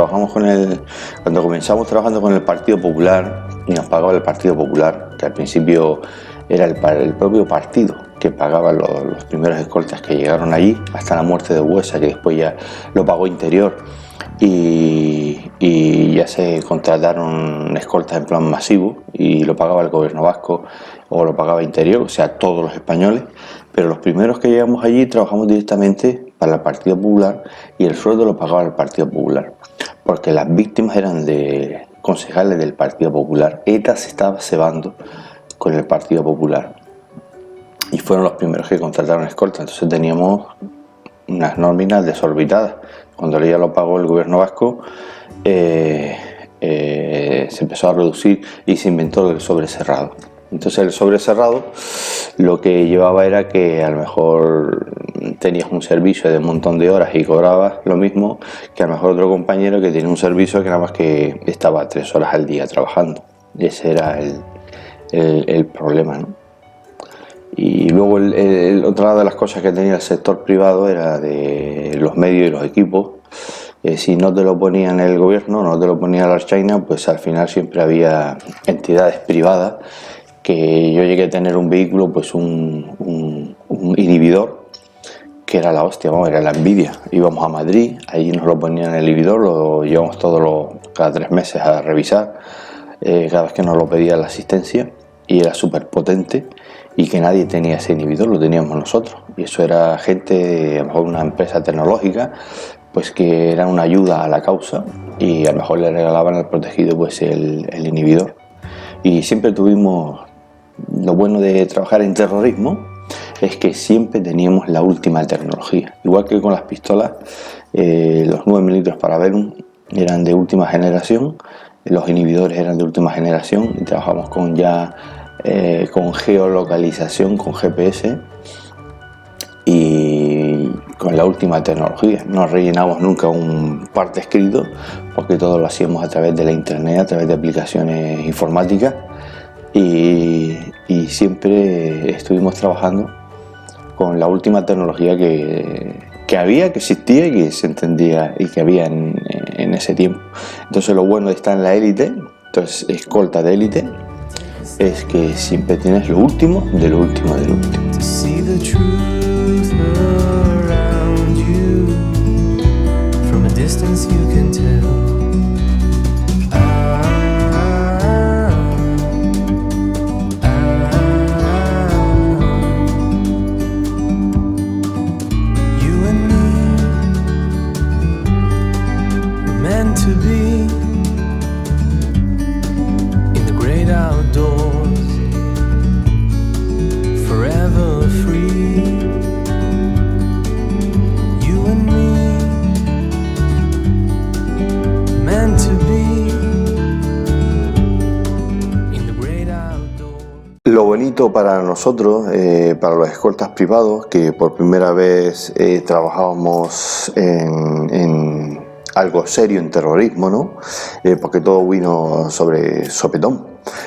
comenzamos trabajando con el Partido Popular y nos pagaba el Partido Popular, que al principio era el propio partido que pagaba los primeros escoltas que llegaron allí, hasta la muerte de Buesa, que después ya lo pagó Interior, y ya se contrataron escoltas en plan masivo y lo pagaba el gobierno vasco o lo pagaba Interior, o sea, todos los españoles. Pero los primeros que llegamos allí trabajamos directamente para el Partido Popular y el sueldo lo pagaba el Partido Popular, porque las víctimas eran de concejales del Partido Popular. ETA se estaba cebando con el Partido Popular y fueron los primeros que contrataron escolta. Entonces teníamos unas nóminas desorbitadas. Cuando ya lo pagó el gobierno vasco, se empezó a reducir y se inventó el sobrecerrado. Entonces el sobrecerrado lo que llevaba era que a lo mejor tenías un servicio de un montón de horas y cobrabas lo mismo que a lo mejor otro compañero que tenía un servicio que nada más que estaba 3 horas al día trabajando. Y ese era el problema, ¿no? Y luego otra de las cosas que tenía el sector privado era de los medios y los equipos. Si no te lo ponían el gobierno, no te lo ponía la Archaina, pues al final siempre había entidades privadas. Que yo llegué a tener un vehículo, pues un inhibidor, que era la hostia, vamos, era la envidia. Íbamos a Madrid, allí nos lo ponían en el inhibidor, lo llevamos cada 3 meses a revisar, cada vez que nos lo pedía la asistencia, y era súper potente, y que nadie tenía ese inhibidor, lo teníamos nosotros. Y eso era gente, a lo mejor una empresa tecnológica, pues que era una ayuda a la causa, y a lo mejor le regalaban al protegido pues el inhibidor. Y siempre tuvimos, lo bueno de trabajar en terrorismo es que siempre teníamos la última tecnología. Igual que con las pistolas, los 9 milímetros Parabellum eran de última generación, los inhibidores eran de última generación y trabajamos con geolocalización, con GPS y con la última tecnología. No rellenamos nunca un parte escrito porque todo lo hacíamos a través de la internet, a través de aplicaciones informáticas y siempre estuvimos trabajando con la última tecnología que existía y que se entendía y que había en ese tiempo. Entonces lo bueno de estar en la élite, entonces escolta de élite, es que siempre tienes lo último de lo último de lo último. To see the truth around you, from a distance you can tell. You and me were meant to be in the great outdoors. Lo bonito para nosotros, para los escoltas privados, que por primera vez trabajábamos en algo serio en terrorismo, ¿no? Porque todo vino sobre sopetón.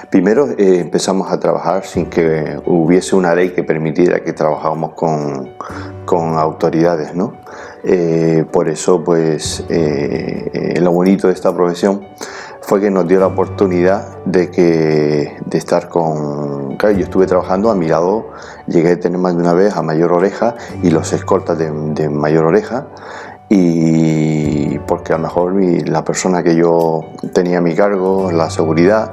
Primero empezamos a trabajar sin que hubiese una ley que permitiera que trabajáramos con autoridades, ¿no? Por eso, pues, lo bonito de esta profesión fue que nos dio la oportunidad de estar con... Claro, yo estuve trabajando a mi lado, llegué a tener más de una vez a Mayor Oreja y los escoltas de Mayor Oreja, y porque a lo mejor la persona que yo tenía a mi cargo, la seguridad,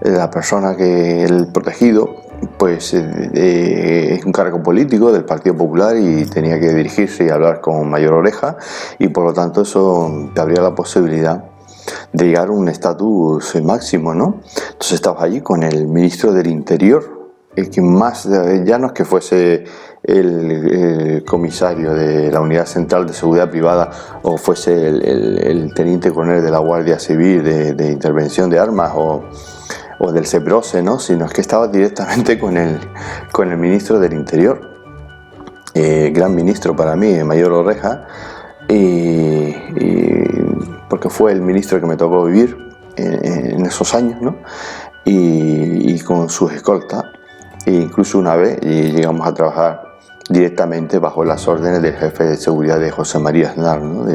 la persona que el protegido, pues es un cargo político del Partido Popular y tenía que dirigirse y hablar con Mayor Oreja, y por lo tanto eso te abría la posibilidad de llegar a un estatus máximo, ¿no? Entonces estabas allí con el ministro del Interior, el que más, ya no es que fuese el comisario de la Unidad Central de Seguridad Privada o fuese el teniente coronel de la Guardia Civil de Intervención de Armas o del CEPROSE, ¿no? Sino es que estaba directamente con el ministro del Interior, gran ministro para mí, Mayor Oreja, y porque fue el ministro que me tocó vivir en esos años, ¿no? Y con sus escoltas, e incluso una vez llegamos a trabajar directamente bajo las órdenes del jefe de seguridad de José María Aznar, ¿no?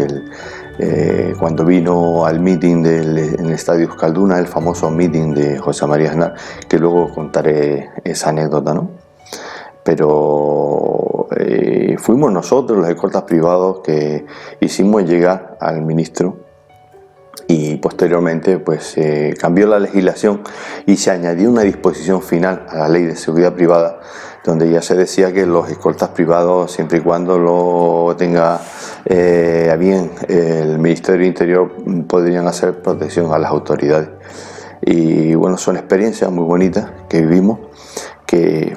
Cuando vino al meeting en el Estadio Euskalduna, el famoso meeting de José María Aznar, que luego contaré esa anécdota, ¿no? Pero fuimos nosotros, los escoltas privados, que hicimos llegar al ministro, y posteriormente pues cambió la legislación y se añadió una disposición final a la Ley de Seguridad Privada, donde ya se decía que los escoltas privados, siempre y cuando lo tenga a bien el Ministerio del Interior, podrían hacer protección a las autoridades. Y bueno, son experiencias muy bonitas que vivimos, que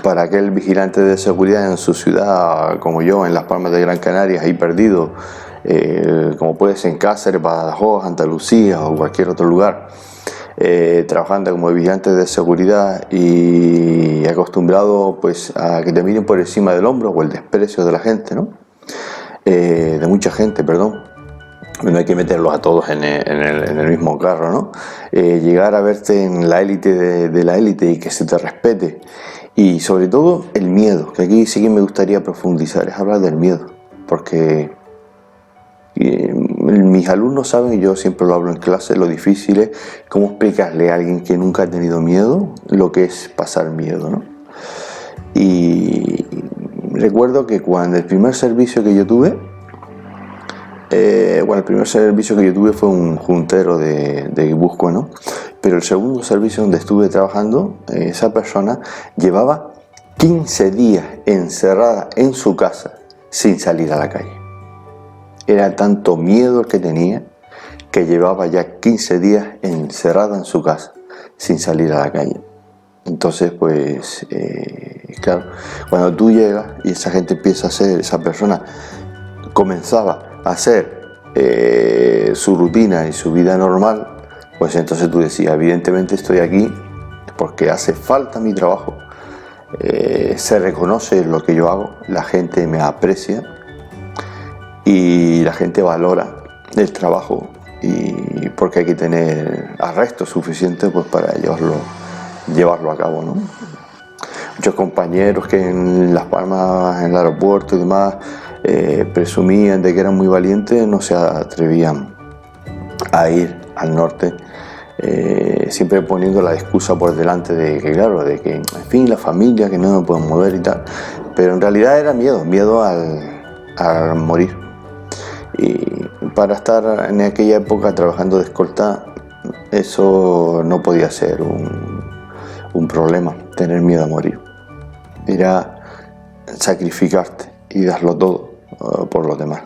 para aquel vigilante de seguridad en su ciudad, como yo, en Las Palmas de Gran Canaria, ahí perdido, como puede ser en Cáceres, Badajoz, Andalucía o cualquier otro lugar, trabajando como vigilante de seguridad y acostumbrado pues a que te miren por encima del hombro, o el desprecio de la gente, ¿no? De mucha gente, perdón. No hay que meterlos a todos en el mismo carro, ¿no? Llegar a verte en la élite de la élite y que se te respete. Y sobre todo el miedo, que aquí sí que me gustaría profundizar, es hablar del miedo, porque mis alumnos saben, y yo siempre lo hablo en clase, lo difícil es cómo explicarle a alguien que nunca ha tenido miedo lo que es pasar miedo, ¿no? Y recuerdo que cuando el primer servicio que yo tuve, el primer servicio que yo tuve fue un juntero de Guipúzcoa, ¿no? Pero el segundo servicio donde estuve trabajando, esa persona llevaba 15 días encerrada en su casa sin salir a la calle. Era tanto miedo el que tenía que llevaba ya 15 días encerrada en su casa sin salir a la calle. Entonces, pues, claro, cuando tú llegas y esa gente empieza a hacer, esa persona comenzaba a hacer su rutina y su vida normal, pues entonces tú decías, evidentemente estoy aquí porque hace falta mi trabajo, se reconoce lo que yo hago, la gente me aprecia y la gente valora el trabajo, y porque hay que tener arrestos suficientes pues para llevarlo a cabo, ¿no? Muchos compañeros que en Las Palmas, en el aeropuerto y demás, presumían de que eran muy valientes, no se atrevían a ir al norte, siempre poniendo la excusa por delante de que, claro, de que, en fin, la familia, que no me pueden mover y tal, pero en realidad era miedo al morir. Y para estar en aquella época trabajando de escolta, eso no podía ser un problema, tener miedo a morir. Era sacrificarte y darlo todo por los demás.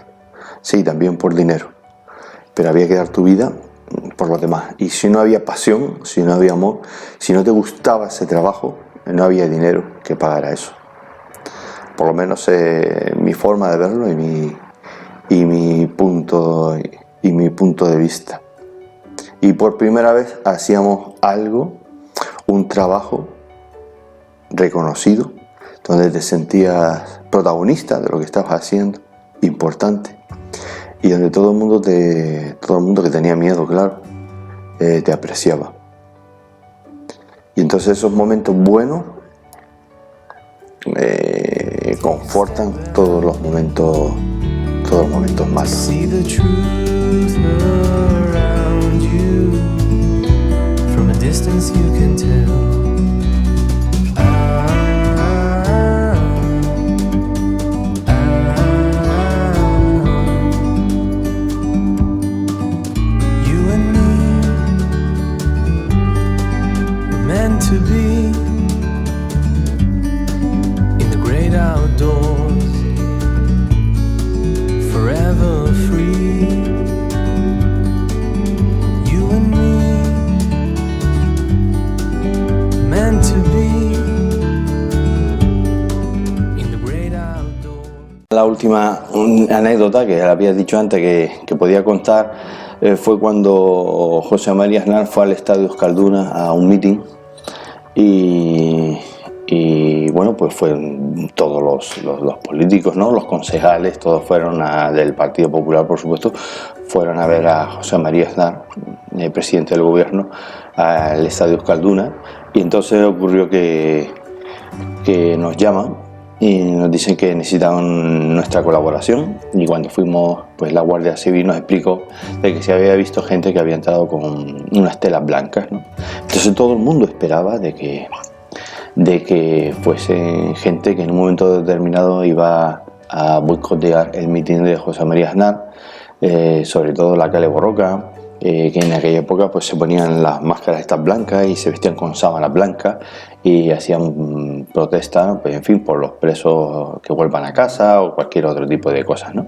Sí, también por dinero, pero había que dar tu vida por los demás. Y si no había pasión, si no había amor, si no te gustaba ese trabajo, no había dinero que pagara eso. Por lo menos mi forma de verlo y mi punto de vista. Y por primera vez hacíamos algo, un trabajo reconocido, donde te sentías protagonista de lo que estabas haciendo, importante, y donde todo el mundo que tenía miedo, claro, te apreciaba. Y entonces esos momentos buenos confortan todos los momentos malos. See the truth around you. From a distance you can tell. You and me were meant to be in the great outdoors, forever free. You and me, meant to be in the great outdoors. La última anécdota que había dicho antes que podía contar fue cuando José María Aznar fue al Estadio Euskalduna a un meeting y bueno, pues fueron todos los políticos, ¿no? Los concejales, todos fueron del Partido Popular, por supuesto, fueron a ver a José María Aznar, el presidente del gobierno, al Estadio Euskalduna, y entonces ocurrió que nos llaman y nos dicen que necesitaban nuestra colaboración, y cuando fuimos, pues la Guardia Civil nos explicó de que se había visto gente que había entrado con unas telas blancas, ¿no? Entonces todo el mundo esperaba de que fuese gente que en un momento determinado iba a boicotear el mitin de José María Aznar, sobre todo la Kale Borroka, que en aquella época pues se ponían las máscaras estas blancas y se vestían con sábanas blancas y hacían protesta, pues, en fin, por los presos que vuelvan a casa o cualquier otro tipo de cosas, ¿no?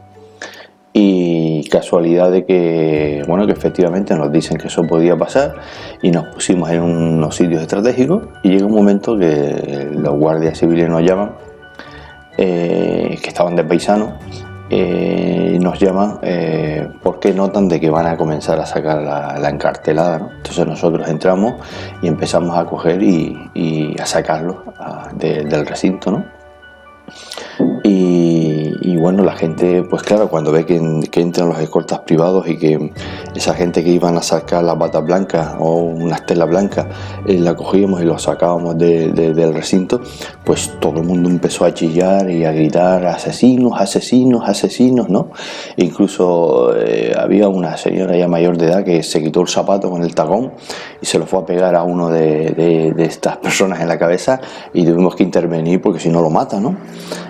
Y casualidad de que, bueno, que efectivamente nos dicen que eso podía pasar y nos pusimos en unos sitios estratégicos, y llega un momento que los guardias civiles nos llaman, que estaban de paisano, nos llaman porque notan de que van a comenzar a sacar la encartelada, ¿no? Entonces nosotros entramos y empezamos a coger y a sacarlos del recinto, ¿no? Y bueno, la gente, pues claro, cuando ve que entran los escoltas privados y que esa gente que iban a sacar las batas blancas o unas telas blancas, la cogíamos y los sacábamos del recinto, pues todo el mundo empezó a chillar y a gritar asesinos, asesinos, asesinos, ¿no? E incluso había una señora ya mayor de edad que se quitó el zapato con el tacón y se lo fue a pegar a uno de estas personas en la cabeza, y tuvimos que intervenir porque si no lo mata, ¿no?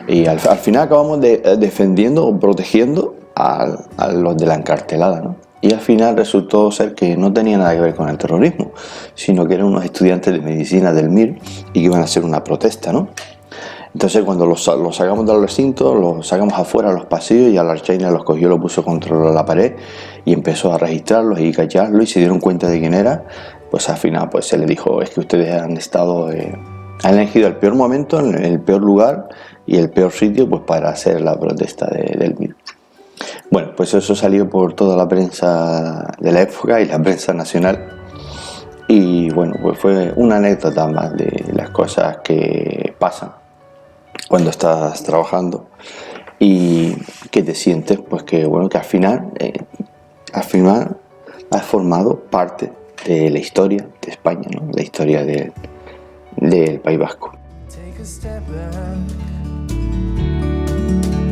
Y al final acabamos defendiendo o protegiendo a los de la encartelada, ¿no? Y al final resultó ser que no tenía nada que ver con el terrorismo, sino que eran unos estudiantes de medicina del MIR y que iban a hacer una protesta, ¿no? Entonces cuando los sacamos del recinto, los sacamos afuera a los pasillos, y a la Archaina los cogió, lo puso contra la pared y empezó a registrarlos y cacharlos, y se dieron cuenta de quién era. Pues al final pues se le dijo: es que ustedes han elegido el peor momento, el peor lugar y el peor sitio, pues para hacer la protesta del MIR. Bueno, pues eso salió por toda la prensa de la época y la prensa nacional, y bueno, pues fue una anécdota más de las cosas que pasan cuando estás trabajando y que te sientes, pues que bueno, que al final has formado parte de la historia de España, ¿no? La historia del País Vasco. Take a step back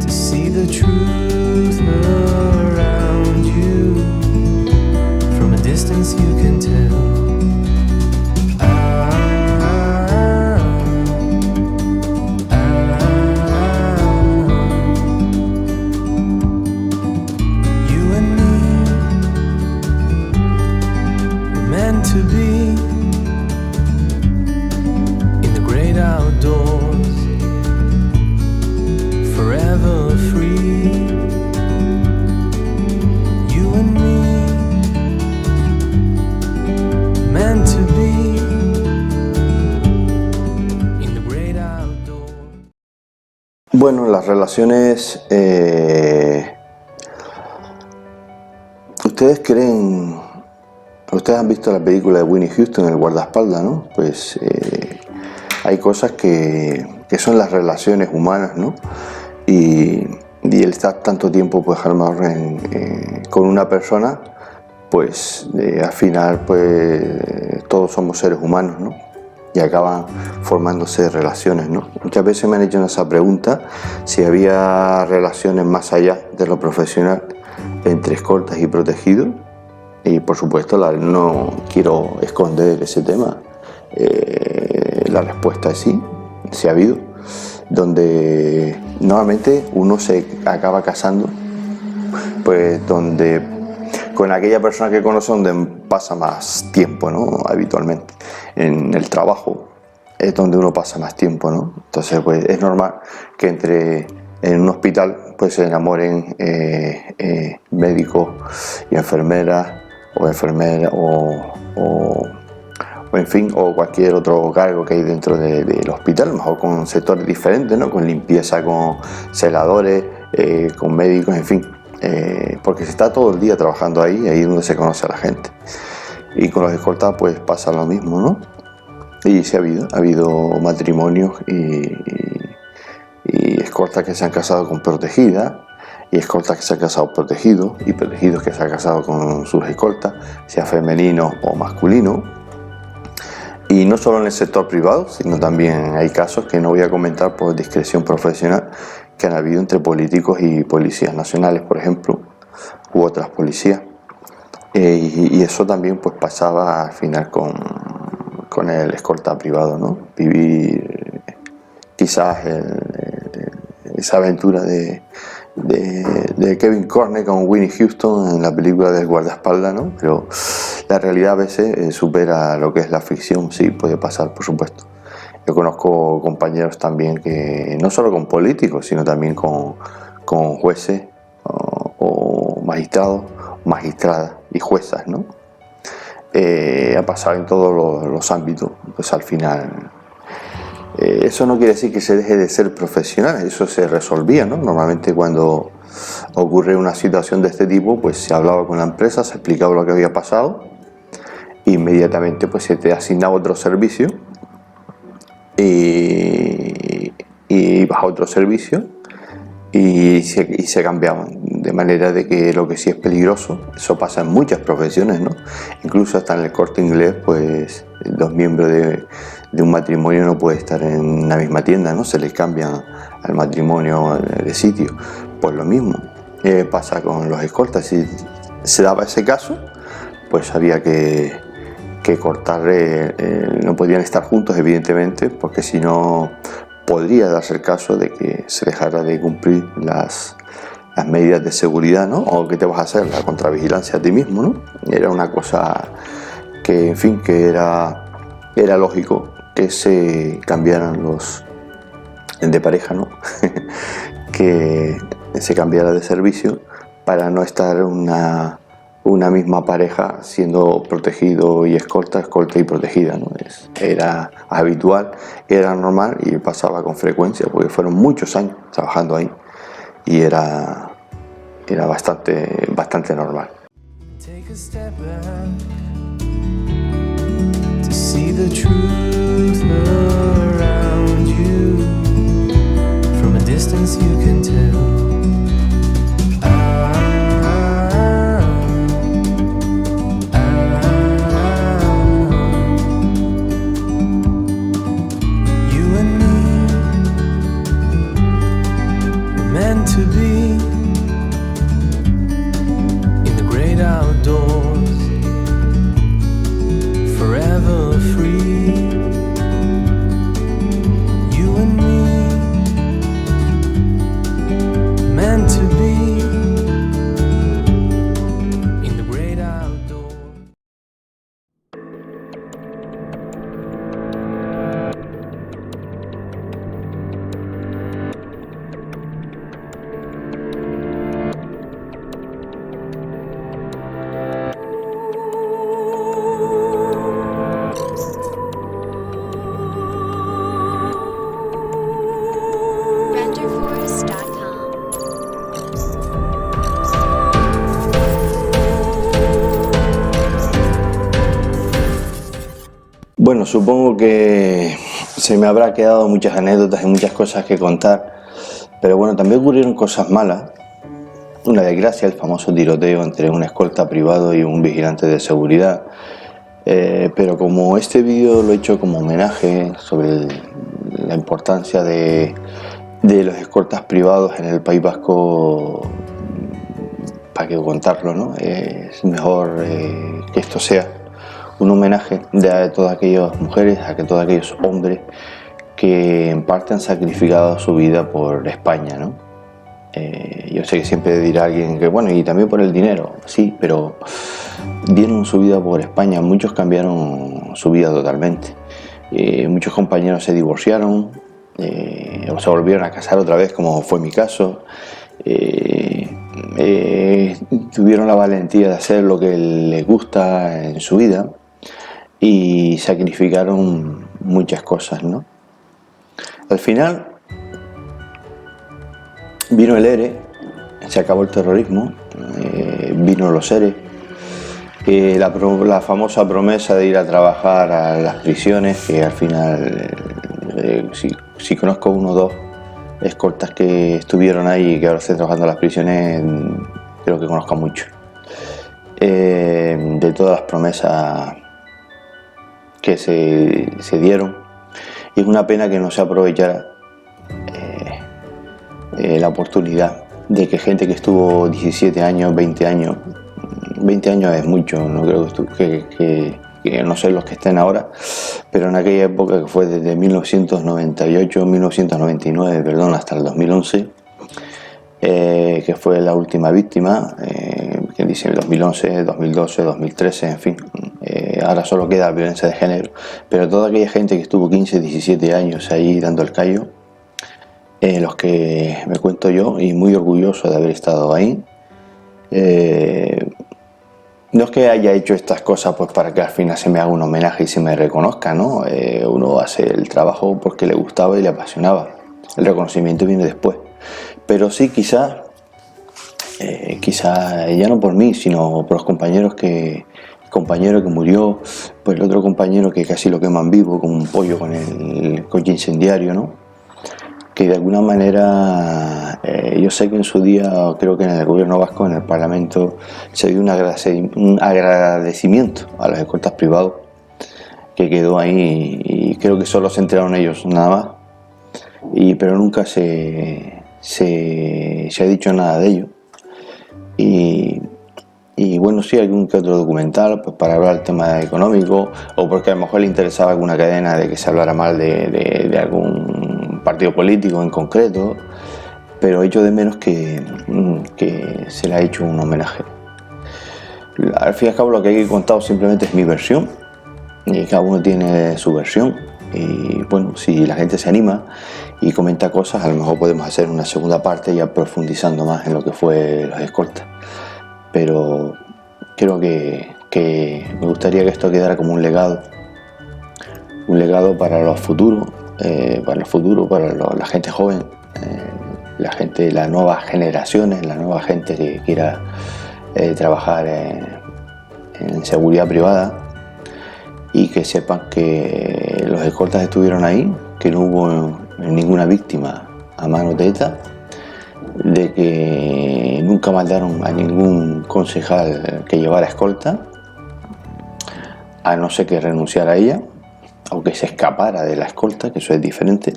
to see the truth around you. From a distance you can tell. You and me were meant to be in the great outdoors, forever free. You and me, meant to be in the great outdoors. Bueno, las relaciones, ustedes han visto la película de Winnie Houston, El guardaespaldas, ¿no? Pues hay cosas que son las relaciones humanas, ¿no? Y el estar tanto tiempo pues armado con una persona, pues al final pues todos somos seres humanos, ¿no? Y acaban formándose relaciones, ¿no? Muchas veces me han hecho esa pregunta, si había relaciones más allá de lo profesional entre escoltas y protegidos, y por supuesto no quiero esconder ese tema. La respuesta es sí, sí ha habido, donde normalmente uno se acaba casando, pues donde con aquella persona que conoce, donde pasa más tiempo, ¿no? Habitualmente en el trabajo es donde uno pasa más tiempo, ¿no? Entonces pues es normal que en un hospital pues se enamoren médicos y enfermeras o en fin, o cualquier otro cargo que hay dentro del hospital, mejor con sectores diferentes, ¿no? Con limpieza, con celadores, con médicos, en fin, porque se está todo el día trabajando ahí es donde se conoce a la gente. Y con los escoltas pues pasa lo mismo, ¿no? Y sí ha habido matrimonios y escoltas que se han casado con protegidas, y escoltas que se han casado protegidos, y protegidos que se han casado con sus escoltas, sea femenino o masculino. Y no solo en el sector privado, sino también hay casos que no voy a comentar por discreción profesional, que han habido entre políticos y policías nacionales, por ejemplo, u otras policías. Y eso también pues pasaba al final con el escolta privado, ¿no? Vivir quizás esa aventura de Kevin Costner con Winnie Houston en la película del guardaespaldas, ¿no? Pero la realidad a veces supera lo que es la ficción, sí, puede pasar, por supuesto. Yo conozco compañeros también que, no solo con políticos, sino también con jueces o magistrados, magistradas y juezas, ¿no? Ha pasado en todos los ámbitos, pues al final. Eso no quiere decir que se deje de ser profesional, eso se resolvía, ¿no? Normalmente cuando ocurre una situación de este tipo, pues se hablaba con la empresa, se explicaba lo que había pasado, e inmediatamente pues se te asignaba otro servicio y ibas a otro servicio y se cambiaban, de manera de que lo que sí es peligroso, eso pasa en muchas profesiones, ¿no? Incluso hasta en el Corte Inglés, pues los miembros de un matrimonio no pueden estar en la misma tienda, ¿no? Se les cambia al matrimonio de sitio. Pues lo mismo pasa con los escoltas. Si se daba ese caso, pues había que cortar, no podían estar juntos, evidentemente, porque si no podría darse el caso de que se dejara de cumplir las medidas de seguridad, ¿no? O que te vas a hacer la contravigilancia a ti mismo, ¿no? Era una cosa que, en fin, que era lógico que se cambiaran los de pareja, ¿no? Que se cambiara de servicio para no estar una misma pareja siendo protegido y escolta y protegida, ¿no? Era habitual, era normal y pasaba con frecuencia porque fueron muchos años trabajando ahí y era bastante normal. Take a step back to see the truth around you. From a distance you can tell. You and me were meant to be in the great outdoors, forever free. You and me, meant to be in the great outdoors. RenderForce.com. Bueno, supongo que se me habrá quedado muchas anécdotas y muchas cosas que contar, pero bueno, también ocurrieron cosas malas. Una desgracia, el famoso tiroteo entre un escolta privado y un vigilante de seguridad. Pero como este vídeo lo he hecho como homenaje sobre la importancia de los escoltas privados en el País Vasco, para que contarlo, ¿no? Es mejor que esto sea un homenaje a todas aquellas mujeres, a todos aquellos hombres que en parte han sacrificado su vida por España, ¿no? Yo sé que siempre dirá alguien que bueno, y también por el dinero, sí, pero dieron su vida por España. Muchos cambiaron su vida totalmente. Muchos compañeros se divorciaron o se volvieron a casar otra vez, como fue mi caso. Tuvieron la valentía de hacer lo que les gusta en su vida y sacrificaron muchas cosas, ¿no? Al final vino el ERE, se acabó el terrorismo, vino los ERE, la famosa promesa de ir a trabajar a las prisiones, que al final, si conozco uno o dos escoltas que estuvieron ahí y que ahora estén trabajando en las prisiones, creo que conozco mucho. De todas las promesas que se dieron, y es una pena que no se aprovechara la oportunidad de que gente que estuvo 17 años, 20 años es mucho, no creo que no sé los que estén ahora, pero en aquella época, que fue desde 1999, perdón, hasta el 2011, que fue la última víctima, que dice 2011, 2012, 2013, en fin, ahora solo queda violencia de género, pero toda aquella gente que estuvo 15, 17 años ahí dando el callo, los que me cuento yo, y muy orgulloso de haber estado ahí. No es que haya hecho estas cosas pues para que al final se me haga un homenaje y se me reconozca, ¿no? Uno hace el trabajo porque le gustaba y le apasionaba. El reconocimiento viene después. Pero sí, quizás ya no por mí, sino por los compañeros que murió, pues el otro compañero que casi lo queman vivo como un pollo con el coche incendiario, ¿no? Que de alguna manera, yo sé que en su día, creo que en el gobierno vasco, en el Parlamento, se dio un agradecimiento a los escoltas privados, que quedó ahí, y creo que solo se enteraron ellos, nada más, pero nunca se ha dicho nada de ello. Y bueno, sí, algún que otro documental pues para hablar del tema económico, o porque a lo mejor le interesaba alguna cadena de que se hablara mal de algún partido político en concreto, pero echo de menos que se le ha hecho un homenaje. Al fin y al cabo, lo que he contado simplemente es mi versión, y cada uno tiene su versión, y bueno, si la gente se anima y comenta cosas, a lo mejor podemos hacer una segunda parte ya profundizando más en lo que fue los escoltas. Pero creo que me gustaría que esto quedara como un legado para los futuros, para la gente joven, las nuevas generaciones, la nueva gente que quiera trabajar en seguridad privada, y que sepan que los escoltas estuvieron ahí, que no hubo ninguna víctima a manos de ETA, de que nunca mataron a ningún concejal que llevara escolta, a no ser que renunciara a ella o que se escapara de la escolta, que eso es diferente,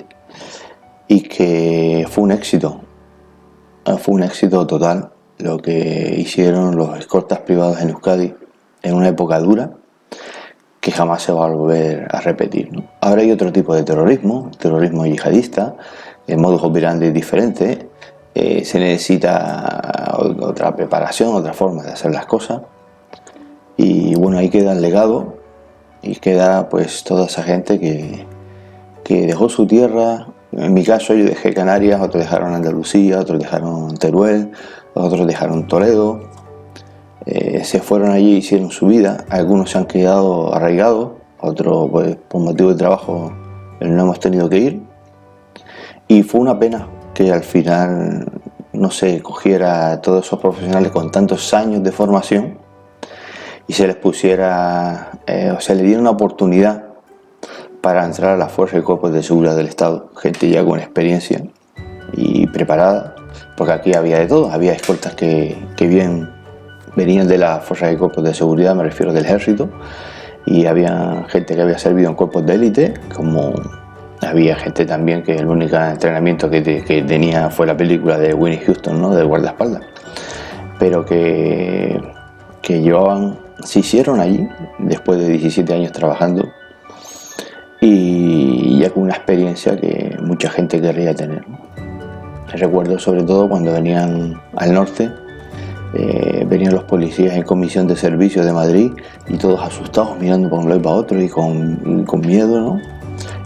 y que fue un éxito total lo que hicieron los escoltas privados en Euskadi en una época dura que jamás se va a volver a repetir, ¿no? Ahora hay otro tipo de terrorismo yihadista, el modus operandi es diferente. Se necesita otra preparación, otra forma de hacer las cosas, y bueno, ahí queda el legado y queda pues toda esa gente que dejó su tierra. En mi caso yo dejé Canarias, otros dejaron Andalucía, otros dejaron Teruel, otros dejaron Toledo, se fueron allí, hicieron su vida, algunos se han quedado arraigados, otros pues por motivo de trabajo no hemos tenido que ir, y fue una pena que al final no se cogiera a todos esos profesionales con tantos años de formación y se les pusiera, o se les diera una oportunidad para entrar a las fuerzas y cuerpos de seguridad del Estado, gente ya con experiencia y preparada, porque aquí había de todo, había escoltas que bien venían de las fuerzas y cuerpos de seguridad, me refiero del ejército, y había gente que había servido en cuerpos de élite, como había gente también que el único entrenamiento que tenía fue la película de Whitney Houston, ¿no?, del guardaespaldas, pero que llevaban, se hicieron allí después de 17 años trabajando y ya con una experiencia que mucha gente querría tener, ¿no? Recuerdo sobre todo cuando venían al norte, venían los policías en comisión de servicios de Madrid y todos asustados mirando para un lado y para otro y con miedo, ¿no?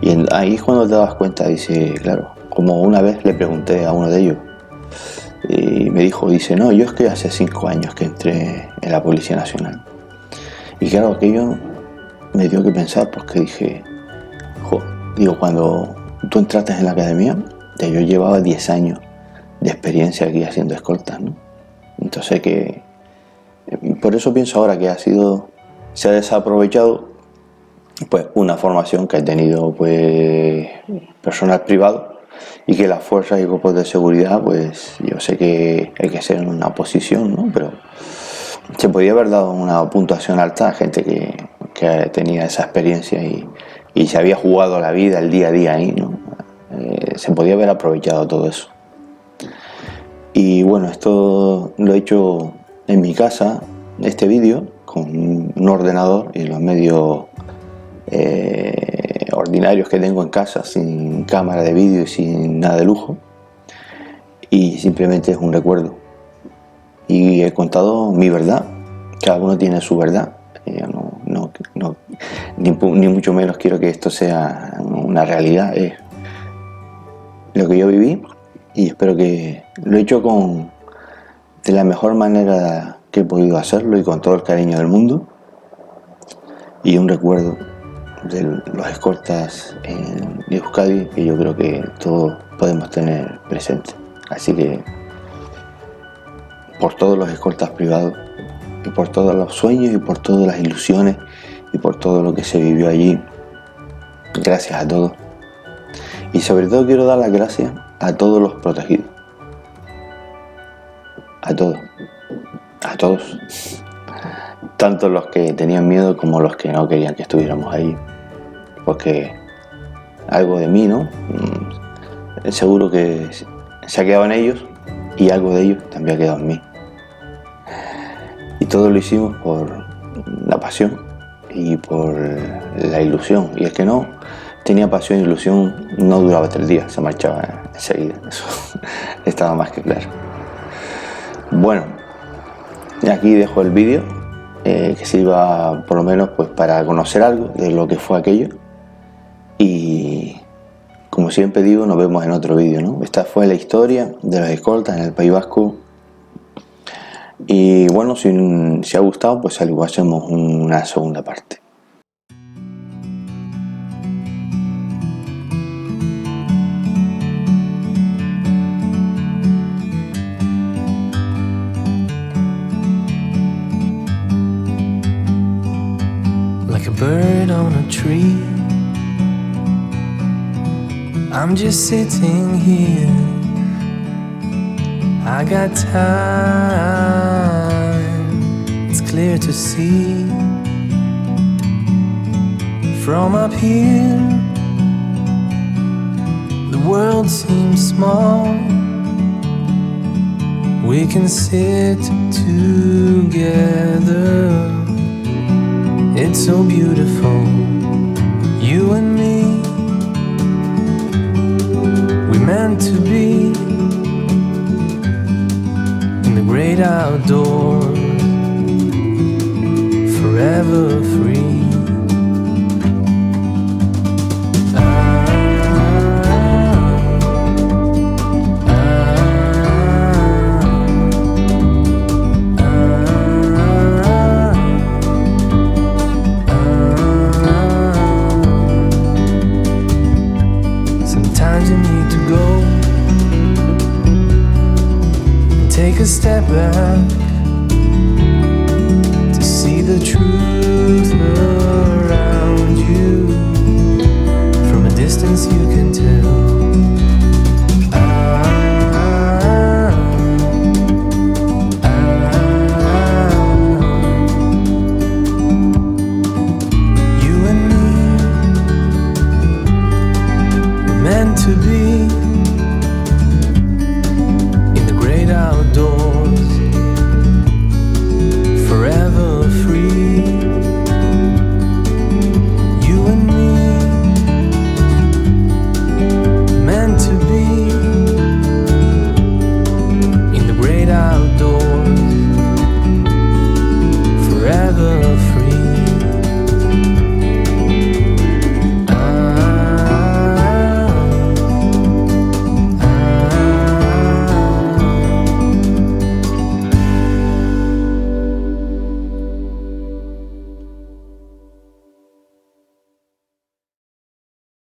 Y ahí es cuando te das cuenta, dice, claro, como una vez le pregunté a uno de ellos y me dijo, dice, no, yo es que hace 5 años que entré en la Policía Nacional. Y claro, aquello me dio que pensar porque dije, digo, cuando tú entraste en la academia, yo llevaba 10 años de experiencia aquí haciendo escoltas, ¿no? Entonces que por eso pienso ahora que se ha desaprovechado pues una formación que ha tenido pues personal privado y que las fuerzas y grupos de seguridad, pues yo sé que hay que ser en una posición, ¿no? Pero se podía haber dado una puntuación alta a gente que tenía esa experiencia y se había jugado la vida, el día a día ahí, ¿no? Se podía haber aprovechado todo eso. Y bueno, esto lo he hecho en mi casa, este vídeo, con un ordenador y los medios ordinarios que tengo en casa, sin cámara de vídeo y sin nada de lujo, y simplemente es un recuerdo. Y he contado mi verdad, cada uno tiene su verdad. Ni mucho menos quiero que esto sea una realidad, es lo que yo viví y espero que lo he hecho de la mejor manera que he podido hacerlo y con todo el cariño del mundo, y un recuerdo de los escoltas en Euskadi que yo creo que todos podemos tener presente. Así que por todos los escoltas privados y por todos los sueños y por todas las ilusiones y por todo lo que se vivió allí, gracias a todos. Y sobre todo quiero dar las gracias a todos los protegidos, a todos, tanto los que tenían miedo como los que no querían que estuviéramos ahí, porque algo de mí, ¿no?, seguro que se ha quedado en ellos y algo de ellos también ha quedado en mí, y todo lo hicimos por la pasión y por la ilusión, y el que no tenía pasión e ilusión no duraba 3 días, se marchaba enseguida, eso estaba más que claro. Bueno, aquí dejo el vídeo, que sirva por lo menos pues para conocer algo de lo que fue aquello, y como siempre digo, nos vemos en otro vídeo, ¿no? Esta fue la historia de las escoltas en el País Vasco, y bueno, si ha gustado, pues algo hacemos una segunda parte. Like a bird on a tree, I'm just sitting here. I got time, it's clear to see. From up here, the world seems small. We can sit together. It's so beautiful, you and me. We meant to be in the great outdoors, forever free. Take a step back to see the truth around you. distance you can tell. You and me were meant to be.